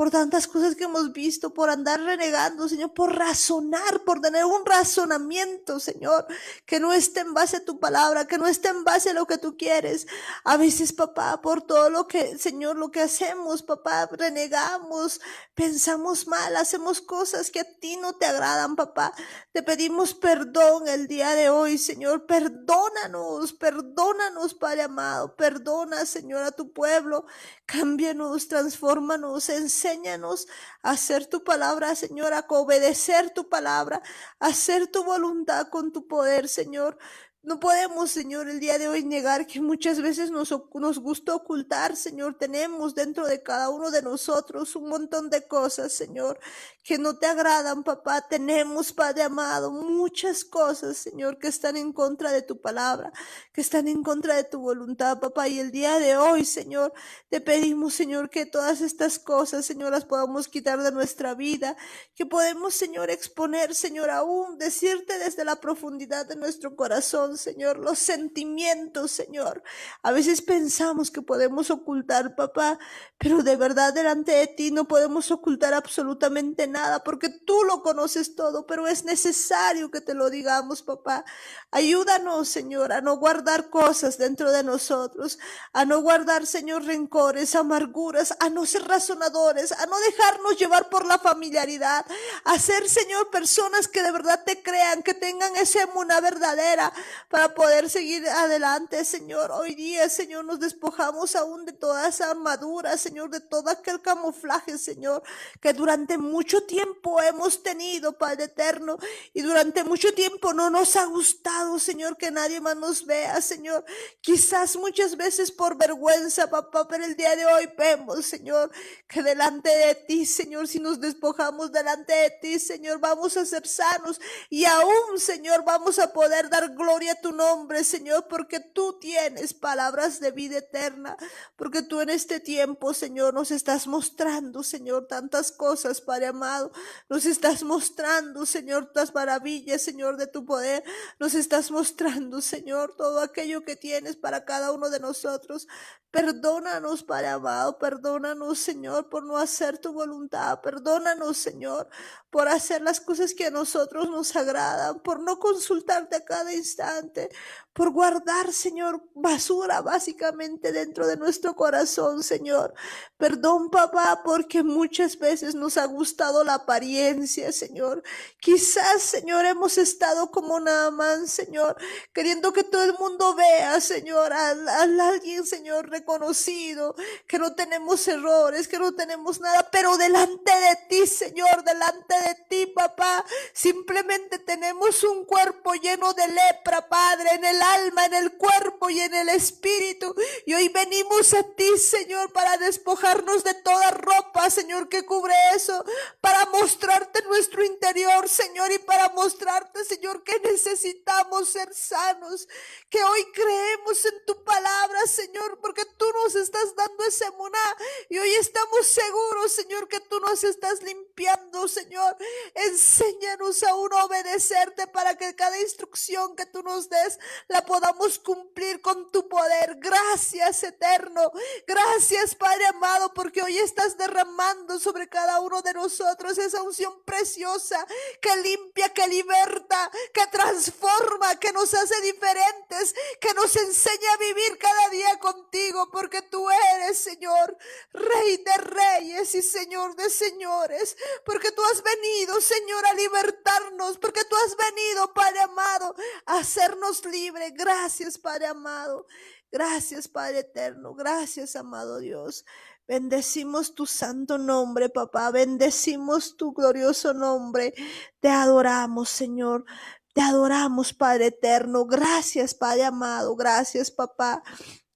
tantas cosas que hemos visto, por andar renegando, Señor, por razonar, por tener un razonamiento, Señor, que no esté en base a tu palabra, que no esté en base a lo que tú quieres. A veces, papá, por todo lo que, Señor, lo que hacemos, papá, renegamos, pensamos mal, hacemos cosas que a ti no te agradan, papá. Te pedimos perdón el día de hoy, Señor. Perdónanos, perdónanos, Padre amado. Perdona, Señor, a tu pueblo. Cámbianos, transfórmanos, enséñanos a hacer tu palabra, Señor, a obedecer tu palabra, a hacer tu voluntad con tu poder, Señor. No podemos, Señor, el día de hoy negar que muchas veces nos gusta ocultar, Señor. Tenemos dentro de cada uno de nosotros un montón de cosas, Señor, que no te agradan, papá. Tenemos, Padre amado, muchas cosas, Señor, que están en contra de tu palabra, que están en contra de tu voluntad, papá. Y el día de hoy, Señor, te pedimos, Señor, que todas estas cosas, Señor, las podamos quitar de nuestra vida, que podemos, Señor, exponer, Señor, aún decirte desde la profundidad de nuestro corazón, corazón, Señor, los sentimientos, Señor. A veces pensamos que podemos ocultar, papá, pero de verdad delante de ti no podemos ocultar absolutamente nada, porque tú lo conoces todo, pero es necesario que te lo digamos, papá. Ayúdanos, Señor, a no guardar cosas dentro de nosotros, a no guardar, Señor, rencores, amarguras, a no ser razonadores, a no dejarnos llevar por la familiaridad, a ser, Señor, personas que de verdad te crean, que tengan esa emuná verdadera para poder seguir adelante, Señor. Hoy día, Señor, nos despojamos aún de toda esa armadura, Señor, de todo aquel camuflaje, Señor, que durante mucho tiempo hemos tenido, Padre eterno, y durante mucho tiempo no nos ha gustado, Señor, que nadie más nos vea, Señor. Quizás muchas veces por vergüenza, papá, pero el día de hoy vemos, Señor, que delante de ti, Señor, si nos despojamos delante de ti, Señor, vamos a ser sanos y aún, Señor, vamos a poder dar gloria a tu nombre, Señor, porque tú tienes palabras de vida eterna, porque tú en este tiempo, Señor, nos estás mostrando, Señor, tantas cosas, Padre amado, nos estás mostrando, Señor, tantas maravillas, Señor, de tu poder, nos estás mostrando, Señor, todo aquello que tienes para cada uno de nosotros. Perdónanos, Padre amado, perdónanos, Señor, por no hacer tu voluntad, perdónanos, Señor, por hacer las cosas que a nosotros nos agradan, por no consultarte a cada instante, por guardar, Señor, basura básicamente dentro de nuestro corazón, Señor. Perdón, papá, porque muchas veces nos ha gustado la apariencia, Señor. Quizás, Señor, hemos estado como Naamán, Señor, queriendo que todo el mundo vea, Señor, a alguien, Señor, reconocido, que no tenemos errores, que no tenemos nada, pero delante de ti, Señor, delante de ti, papá, simplemente tenemos un cuerpo lleno de lepra, Padre, en el alma, en el cuerpo y en el espíritu, y hoy venimos a ti, Señor, para despojarnos de toda ropa, Señor, que cubre eso, para mostrarte nuestro interior, Señor, y para mostrarte, Señor, que necesitamos ser sanos, que hoy creemos en tu palabra, Señor, porque tú nos estás dando ese emuná, y hoy estamos seguros, Señor, que tú nos estás limpiando, Señor. Enséñanos a uno obedecerte para que cada instrucción que tú nos des la podamos cumplir con tu poder. Gracias, eterno. Gracias, Padre amado, porque hoy estás derramando sobre cada uno de nosotros esa unción preciosa que limpia, que liberta, que transforma, que nos hace diferentes, que nos enseña a vivir cada día contigo, porque tú eres, Señor, Rey de reyes y Señor de señores, porque tú has venido, Señor, a libertarnos, porque tú has venido, Padre amado, a hacernos libres. Gracias, Padre amado. Gracias, Padre eterno. Gracias, amado Dios. Bendecimos tu santo nombre, papá. Bendecimos tu glorioso nombre. Te adoramos, Señor. Te adoramos, Padre eterno. Gracias, Padre amado. Gracias, papá.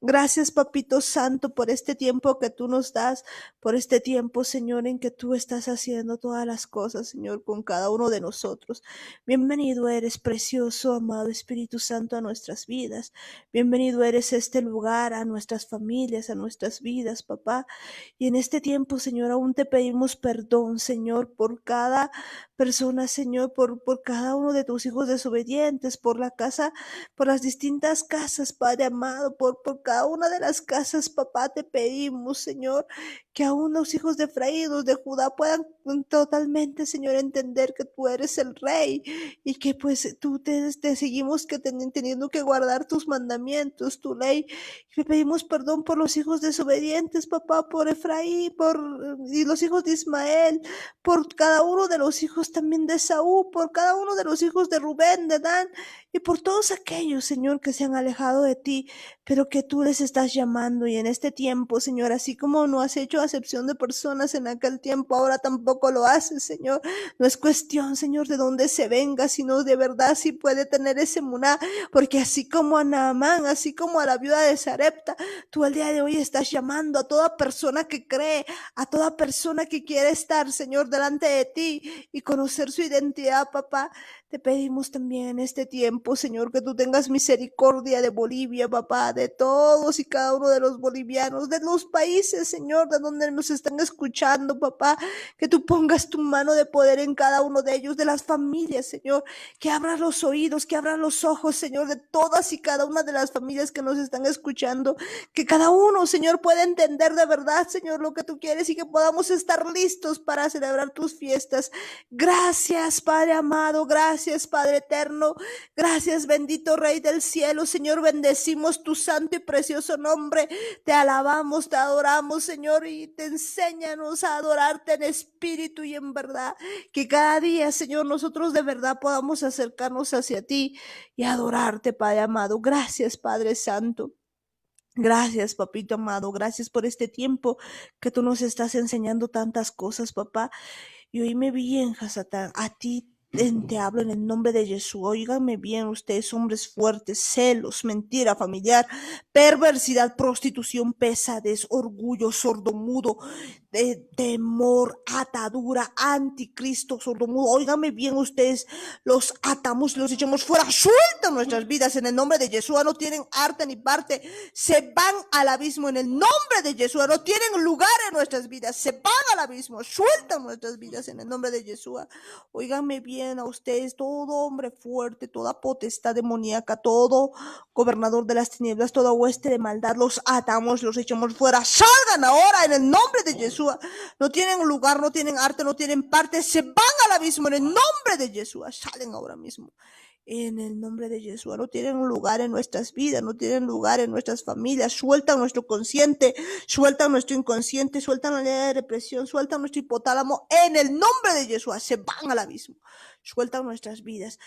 Gracias, Papito Santo, por este tiempo que tú nos das, por este tiempo, Señor, en que tú estás haciendo todas las cosas, Señor, con cada uno de nosotros. Bienvenido eres, precioso, amado Espíritu Santo, a nuestras vidas. Bienvenido eres a este lugar, a nuestras familias, a nuestras vidas, papá. Y en este tiempo, Señor, aún te pedimos perdón, Señor, por cada persona, Señor, por cada uno de tus hijos desobedientes, por la casa, por las distintas casas, Padre amado, por cada una de las casas, papá, te pedimos, Señor, que aún los hijos de Efraín, los de Judá puedan totalmente, Señor, entender que tú eres el Rey y que pues tú te seguimos que teniendo que guardar tus mandamientos, tu ley. Te pedimos perdón por los hijos desobedientes, papá, por Efraín, y los hijos de Ismael, por cada uno de los hijos también de Saúl, por cada uno de los hijos de Rubén, de Dan, y por todos aquellos, Señor, que se han alejado de ti, pero que tú les estás llamando. Y en este tiempo, Señor, así como no has hecho acepción de personas en aquel tiempo, ahora tampoco lo haces, Señor. No es cuestión, Señor, de dónde se venga, sino de verdad si puede tener ese emuná, porque así como a Naamán, así como a la viuda de Sarepta, tú el día de hoy estás llamando a toda persona que cree, a toda persona que quiere estar, Señor, delante de ti y conocer su identidad, papá. Te pedimos también en este tiempo, Señor, que tú tengas misericordia de Bolivia, papá, de todos y cada uno de los bolivianos, de los países, Señor, de donde nos están escuchando, papá, que tú pongas tu mano de poder en cada uno de ellos, de las familias, Señor, que abras los oídos, que abras los ojos, Señor, de todas y cada una de las familias que nos están escuchando, que cada uno, Señor, pueda entender de verdad, Señor, lo que tú quieres y que podamos estar listos para celebrar tus fiestas. Gracias, Padre amado, gracias, Padre eterno, gracias, bendito Rey del cielo, Señor, bendecimos tu santo y precioso nombre, te alabamos, te adoramos, Señor, y te enséñanos a adorarte en espíritu y en verdad, que cada día, Señor, nosotros de verdad podamos acercarnos hacia ti y adorarte, Padre amado. Gracias, Padre santo. Gracias, papito amado, gracias por este tiempo que tú nos estás enseñando tantas cosas, papá. Y oíme bien, Hasatán, a ti te hablo en el nombre de Jesús. Óiganme bien ustedes, hombres fuertes, celos, mentira familiar, perversidad, prostitución, pesadez, orgullo, sordomudo, temor, atadura, anticristo, sordomudo. Óiganme bien ustedes, los atamos y los echamos fuera. Suelta nuestras vidas en el nombre de Jesús. No tienen arte ni parte. Se van al abismo en el nombre de Jesús. No tienen lugar en nuestras vidas. Se van al abismo. Sueltan nuestras vidas en el nombre de Jesús. Óiganme bien a ustedes, todo hombre fuerte, toda potestad demoníaca, todo gobernador de las tinieblas, toda hueste de maldad, los atamos, los echamos fuera. Salgan ahora en el nombre de Jesús. No tienen lugar, no tienen arte, no tienen parte. Se van al abismo en el nombre de Jesús. Salen ahora mismo. En el nombre de Jesús, no tienen lugar en nuestras vidas, no tienen lugar en nuestras familias. Sueltan nuestro consciente, sueltan nuestro inconsciente, sueltan la ley de represión, sueltan nuestro hipotálamo. En el nombre de Jesús, se van al abismo. Sueltan nuestras vidas.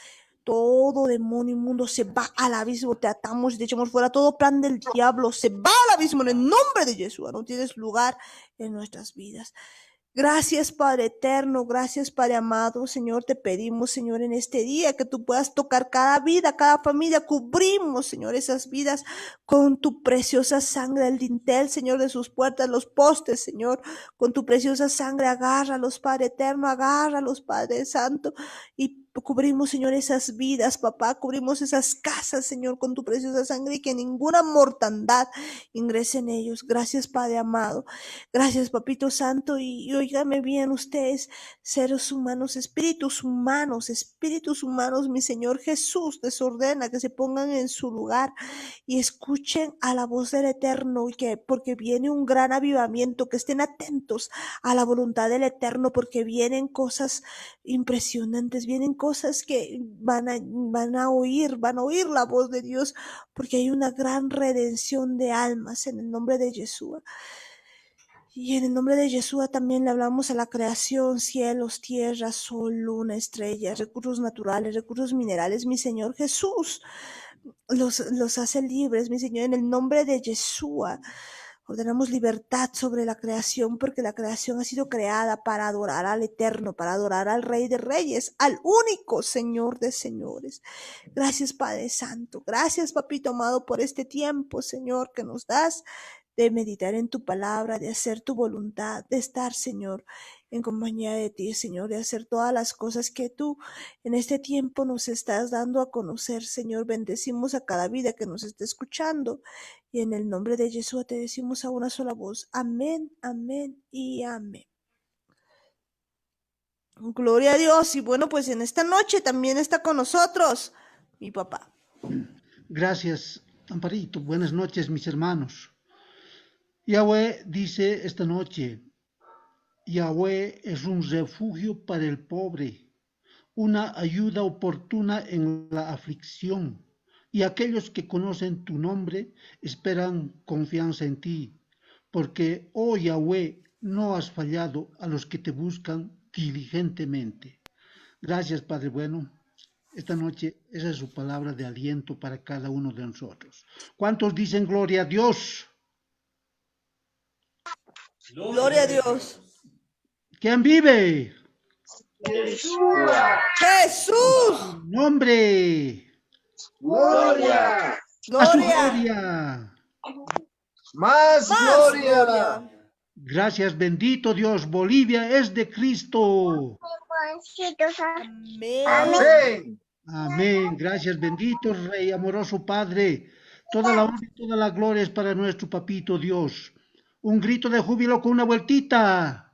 Todo demonio inmundo se va al abismo, te atamos y te echamos fuera. Todo plan del diablo se va al abismo en el nombre de Jesús. No tienes lugar en nuestras vidas. Gracias, Padre eterno, gracias, Padre amado, Señor, te pedimos, Señor, en este día que tú puedas tocar cada vida, cada familia, cubrimos, Señor, esas vidas con tu preciosa sangre, el dintel, Señor, de sus puertas, los postes, Señor, con tu preciosa sangre, agárralos, Padre eterno, agárralos, Padre santo, y cubrimos, Señor, esas vidas, papá, cubrimos esas casas, Señor, con tu preciosa sangre y que ninguna mortandad ingrese en ellos. Gracias, Padre amado. Gracias, Papito Santo, y óigame bien ustedes, seres humanos, espíritus humanos, mi Señor Jesús les ordena que se pongan en su lugar y escuchen a la voz del Eterno, y porque viene un gran avivamiento, que estén atentos a la voluntad del Eterno, porque vienen cosas impresionantes, vienen cosas que van a oír la voz de Dios, porque hay una gran redención de almas en el nombre de Jesús. Y en el nombre de Jesús también le hablamos a la creación, cielos, tierra, sol, luna, estrellas, recursos naturales, recursos minerales. Mi Señor Jesús los hace libres, mi Señor, en el nombre de Jesús. Ordenamos libertad sobre la creación, porque la creación ha sido creada para adorar al Eterno, para adorar al Rey de Reyes, al único Señor de Señores. Gracias, Padre Santo. Gracias, Papito amado, por este tiempo, Señor, que nos das de meditar en tu palabra, de hacer tu voluntad, de estar, Señor, en compañía de ti, Señor, de hacer todas las cosas que tú en este tiempo nos estás dando a conocer, Señor. Bendecimos a cada vida que nos esté escuchando y en el nombre de Jesús te decimos a una sola voz, amén, amén y amén. Gloria a Dios. Y bueno, pues en esta noche también está con nosotros mi papá. Gracias, Amparito. Buenas noches, mis hermanos. Yahweh dice esta noche, Yahweh es un refugio para el pobre, una ayuda oportuna en la aflicción, y aquellos que conocen tu nombre esperan confianza en ti, porque, oh Yahweh, no has fallado a los que te buscan diligentemente. Gracias, Padre bueno. Esta noche esa es su palabra de aliento para cada uno de nosotros. ¿Cuántos dicen gloria a Dios? Gloria a Dios. ¿Quién vive? Jesús. Nombre. Gloria. A su gloria. Más gloria. Gracias, bendito Dios. Bolivia es de Cristo. Amén. Amén. Amén. Gracias, bendito Rey, amoroso Padre. Toda la honra y toda la gloria es para nuestro Papito Dios. Un grito de júbilo con una vueltita.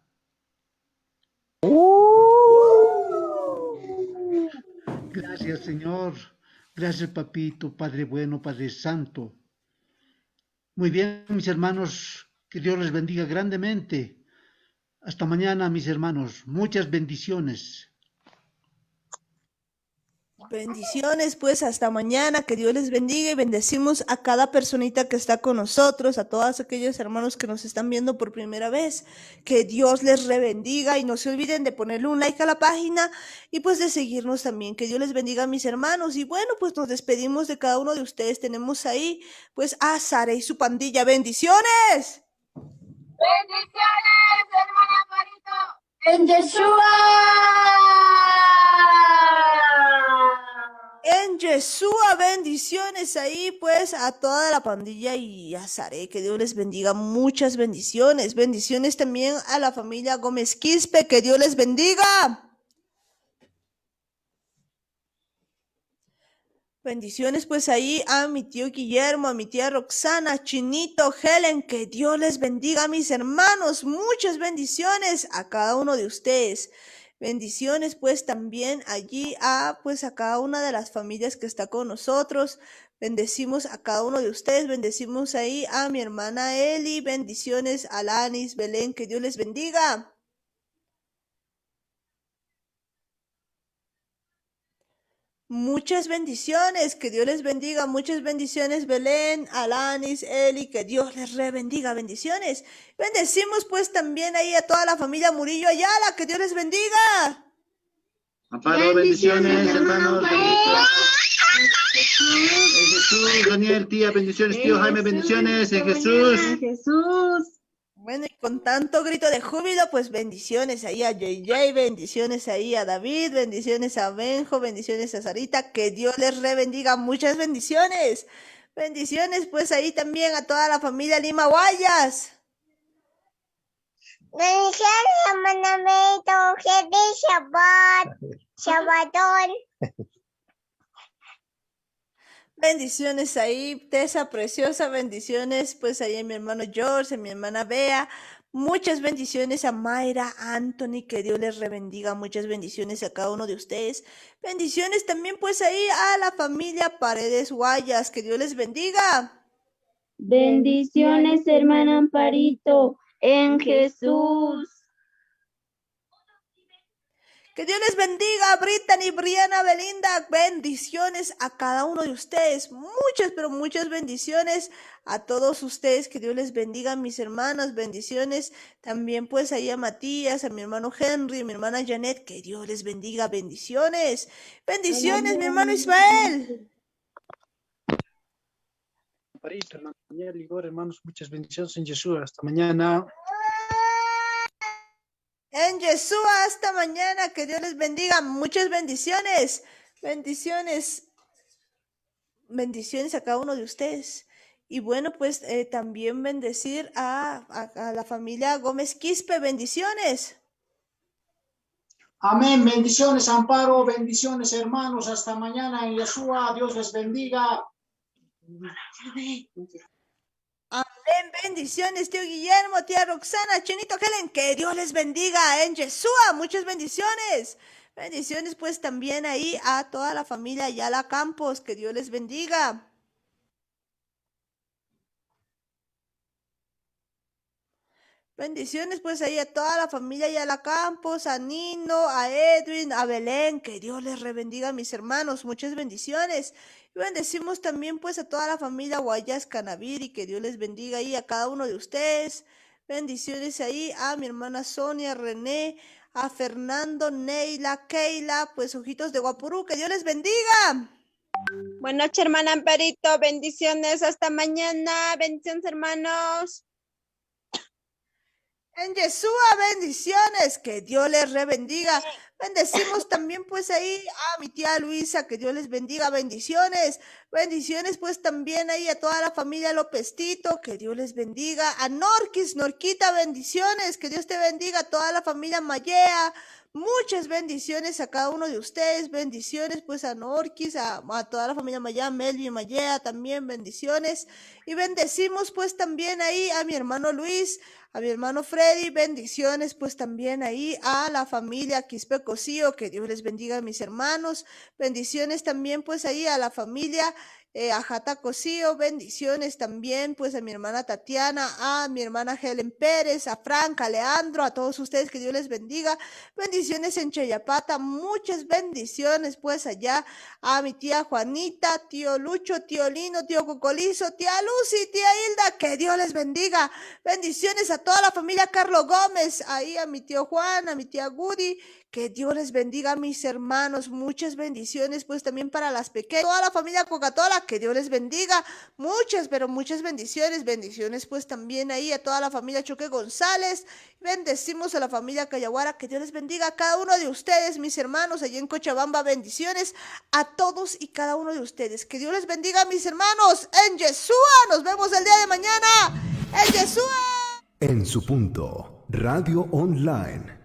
Gracias, Señor. Gracias, Papito, Padre bueno, Padre Santo. Muy bien, mis hermanos, que Dios les bendiga grandemente. Hasta mañana, mis hermanos. Muchas bendiciones. Bendiciones, pues hasta mañana, que Dios les bendiga y bendecimos a cada personita que está con nosotros, a todos aquellos hermanos que nos están viendo por primera vez, que Dios les rebendiga y no se olviden de ponerle un like a la página y pues de seguirnos también, que Dios les bendiga mis hermanos y bueno, pues nos despedimos de cada uno de ustedes, tenemos ahí pues a Sara y su pandilla, bendiciones. Bendiciones, hermana Marito. En Yeshua. En Yeshua, bendiciones ahí pues a toda la pandilla y a Sare, que Dios les bendiga, muchas bendiciones, bendiciones también a la familia Gómez Quispe, que Dios les bendiga. Bendiciones pues ahí a mi tío Guillermo, a mi tía Roxana, Chinito, Helen, que Dios les bendiga mis hermanos, muchas bendiciones a cada uno de ustedes. Bendiciones pues también allí a pues a cada una de las familias que está con nosotros. Bendecimos a cada uno de ustedes, bendecimos ahí a mi hermana Eli, bendiciones a Lanis, Belén, que Dios les bendiga. Muchas bendiciones, que Dios les bendiga, muchas bendiciones Belén, Alanis, Eli, que Dios les bendiga, bendiciones. Bendecimos pues también ahí a toda la familia Murillo Ayala, que Dios les bendiga. Amparo, bendiciones, hermanos. Bendiciones. En Jesús, Daniel, tía, bendiciones, tío Jaime, bendiciones, en Jesús. En Jesús. Bueno, y con tanto grito de júbilo, pues bendiciones ahí a JJ, bendiciones ahí a David, bendiciones a Benjo, bendiciones a Sarita, que Dios les bendiga, muchas bendiciones. Bendiciones pues ahí también a toda la familia Lima Guayas. Bendiciones, hermana Marito. Feliz Shabbat. Shabbatón. Bendiciones ahí, Tessa preciosa, bendiciones pues ahí a mi hermano George, a mi hermana Bea, muchas bendiciones a Mayra, Anthony, que Dios les bendiga, muchas bendiciones a cada uno de ustedes, bendiciones también pues ahí a la familia Paredes Guayas, que Dios les bendiga. Bendiciones, hermana Amparito. En Jesús. Que Dios les bendiga, Brittany, Briana, Belinda, bendiciones a cada uno de ustedes, muchas, pero muchas bendiciones a todos ustedes, que Dios les bendiga, mis hermanos, bendiciones también pues ahí a Matías, a mi hermano Henry, a mi hermana Janet, que Dios les bendiga, bendiciones, bendiciones, mi hermano Ismael. Amparito, hermano Daniel, Igor, hermanos, muchas bendiciones en Jesús. Hasta mañana. En Yeshua, hasta mañana, que Dios les bendiga, muchas bendiciones, bendiciones, bendiciones a cada uno de ustedes. Y bueno, pues también bendecir a la familia Gómez Quispe, bendiciones. Amén, bendiciones, Amparo, bendiciones, hermanos, hasta mañana en Yeshua, Dios les bendiga. Amén, bendiciones, tío Guillermo, tía Roxana, Chinito Helen, que Dios les bendiga en Yeshua, muchas bendiciones. Bendiciones pues también ahí a toda la familia Ayala Campos, que Dios les bendiga. Bendiciones pues ahí a toda la familia Ayala Campos, a Nino, a Edwin, a Belén, que Dios les bendiga, mis hermanos, muchas bendiciones. Y bendecimos también pues a toda la familia Guayas Canaviri, que Dios les bendiga ahí a cada uno de ustedes. Bendiciones ahí a mi hermana Sonia, René, a Fernando, Neila, Keila, pues ojitos de Guapurú, que Dios les bendiga. Buenas noches, hermana Amparito, bendiciones, hasta mañana, bendiciones, hermanos. En Yeshua, bendiciones, que Dios les bendiga. Bendecimos también pues ahí a mi tía Luisa, que Dios les bendiga, bendiciones. Bendiciones pues también ahí a toda la familia López Tito, que Dios les bendiga. A Norquis, Norquita, bendiciones, que Dios te bendiga. A toda la familia Mayea, muchas bendiciones a cada uno de ustedes. Bendiciones pues a Norquis, a toda la familia Mayea, Melvin Mayea también, bendiciones. Y bendecimos pues también ahí a mi hermano Luis, a mi hermano Freddy, bendiciones pues también ahí a la familia Quispe Cosío, que Dios les bendiga a mis hermanos. Bendiciones también pues ahí a la familia Ajata Cosío, bendiciones también pues a mi hermana Tatiana, a mi hermana Helen Pérez, a Franca, a Leandro, a todos ustedes, que Dios les bendiga. Bendiciones en Chayapata, muchas bendiciones pues allá a mi tía Juanita, tío Lucho, tío Lino, tío Cocolizo, tía Lucy, tía Hilda, que Dios les bendiga. Bendiciones a toda la familia Carlos Gómez, ahí a mi tío Juan, a mi tía Gudi, que Dios les bendiga a mis hermanos, muchas bendiciones pues también para las pequeñas, toda la familia Coca-Cola, que Dios les bendiga, muchas, pero muchas bendiciones, bendiciones pues también ahí a toda la familia Choque González, bendecimos a la familia Cayaguara, que Dios les bendiga a cada uno de ustedes, mis hermanos, allí en Cochabamba, bendiciones a todos y cada uno de ustedes, que Dios les bendiga a mis hermanos, en Yeshua, nos vemos el día de mañana, en Yeshua. En su punto, Radio Online.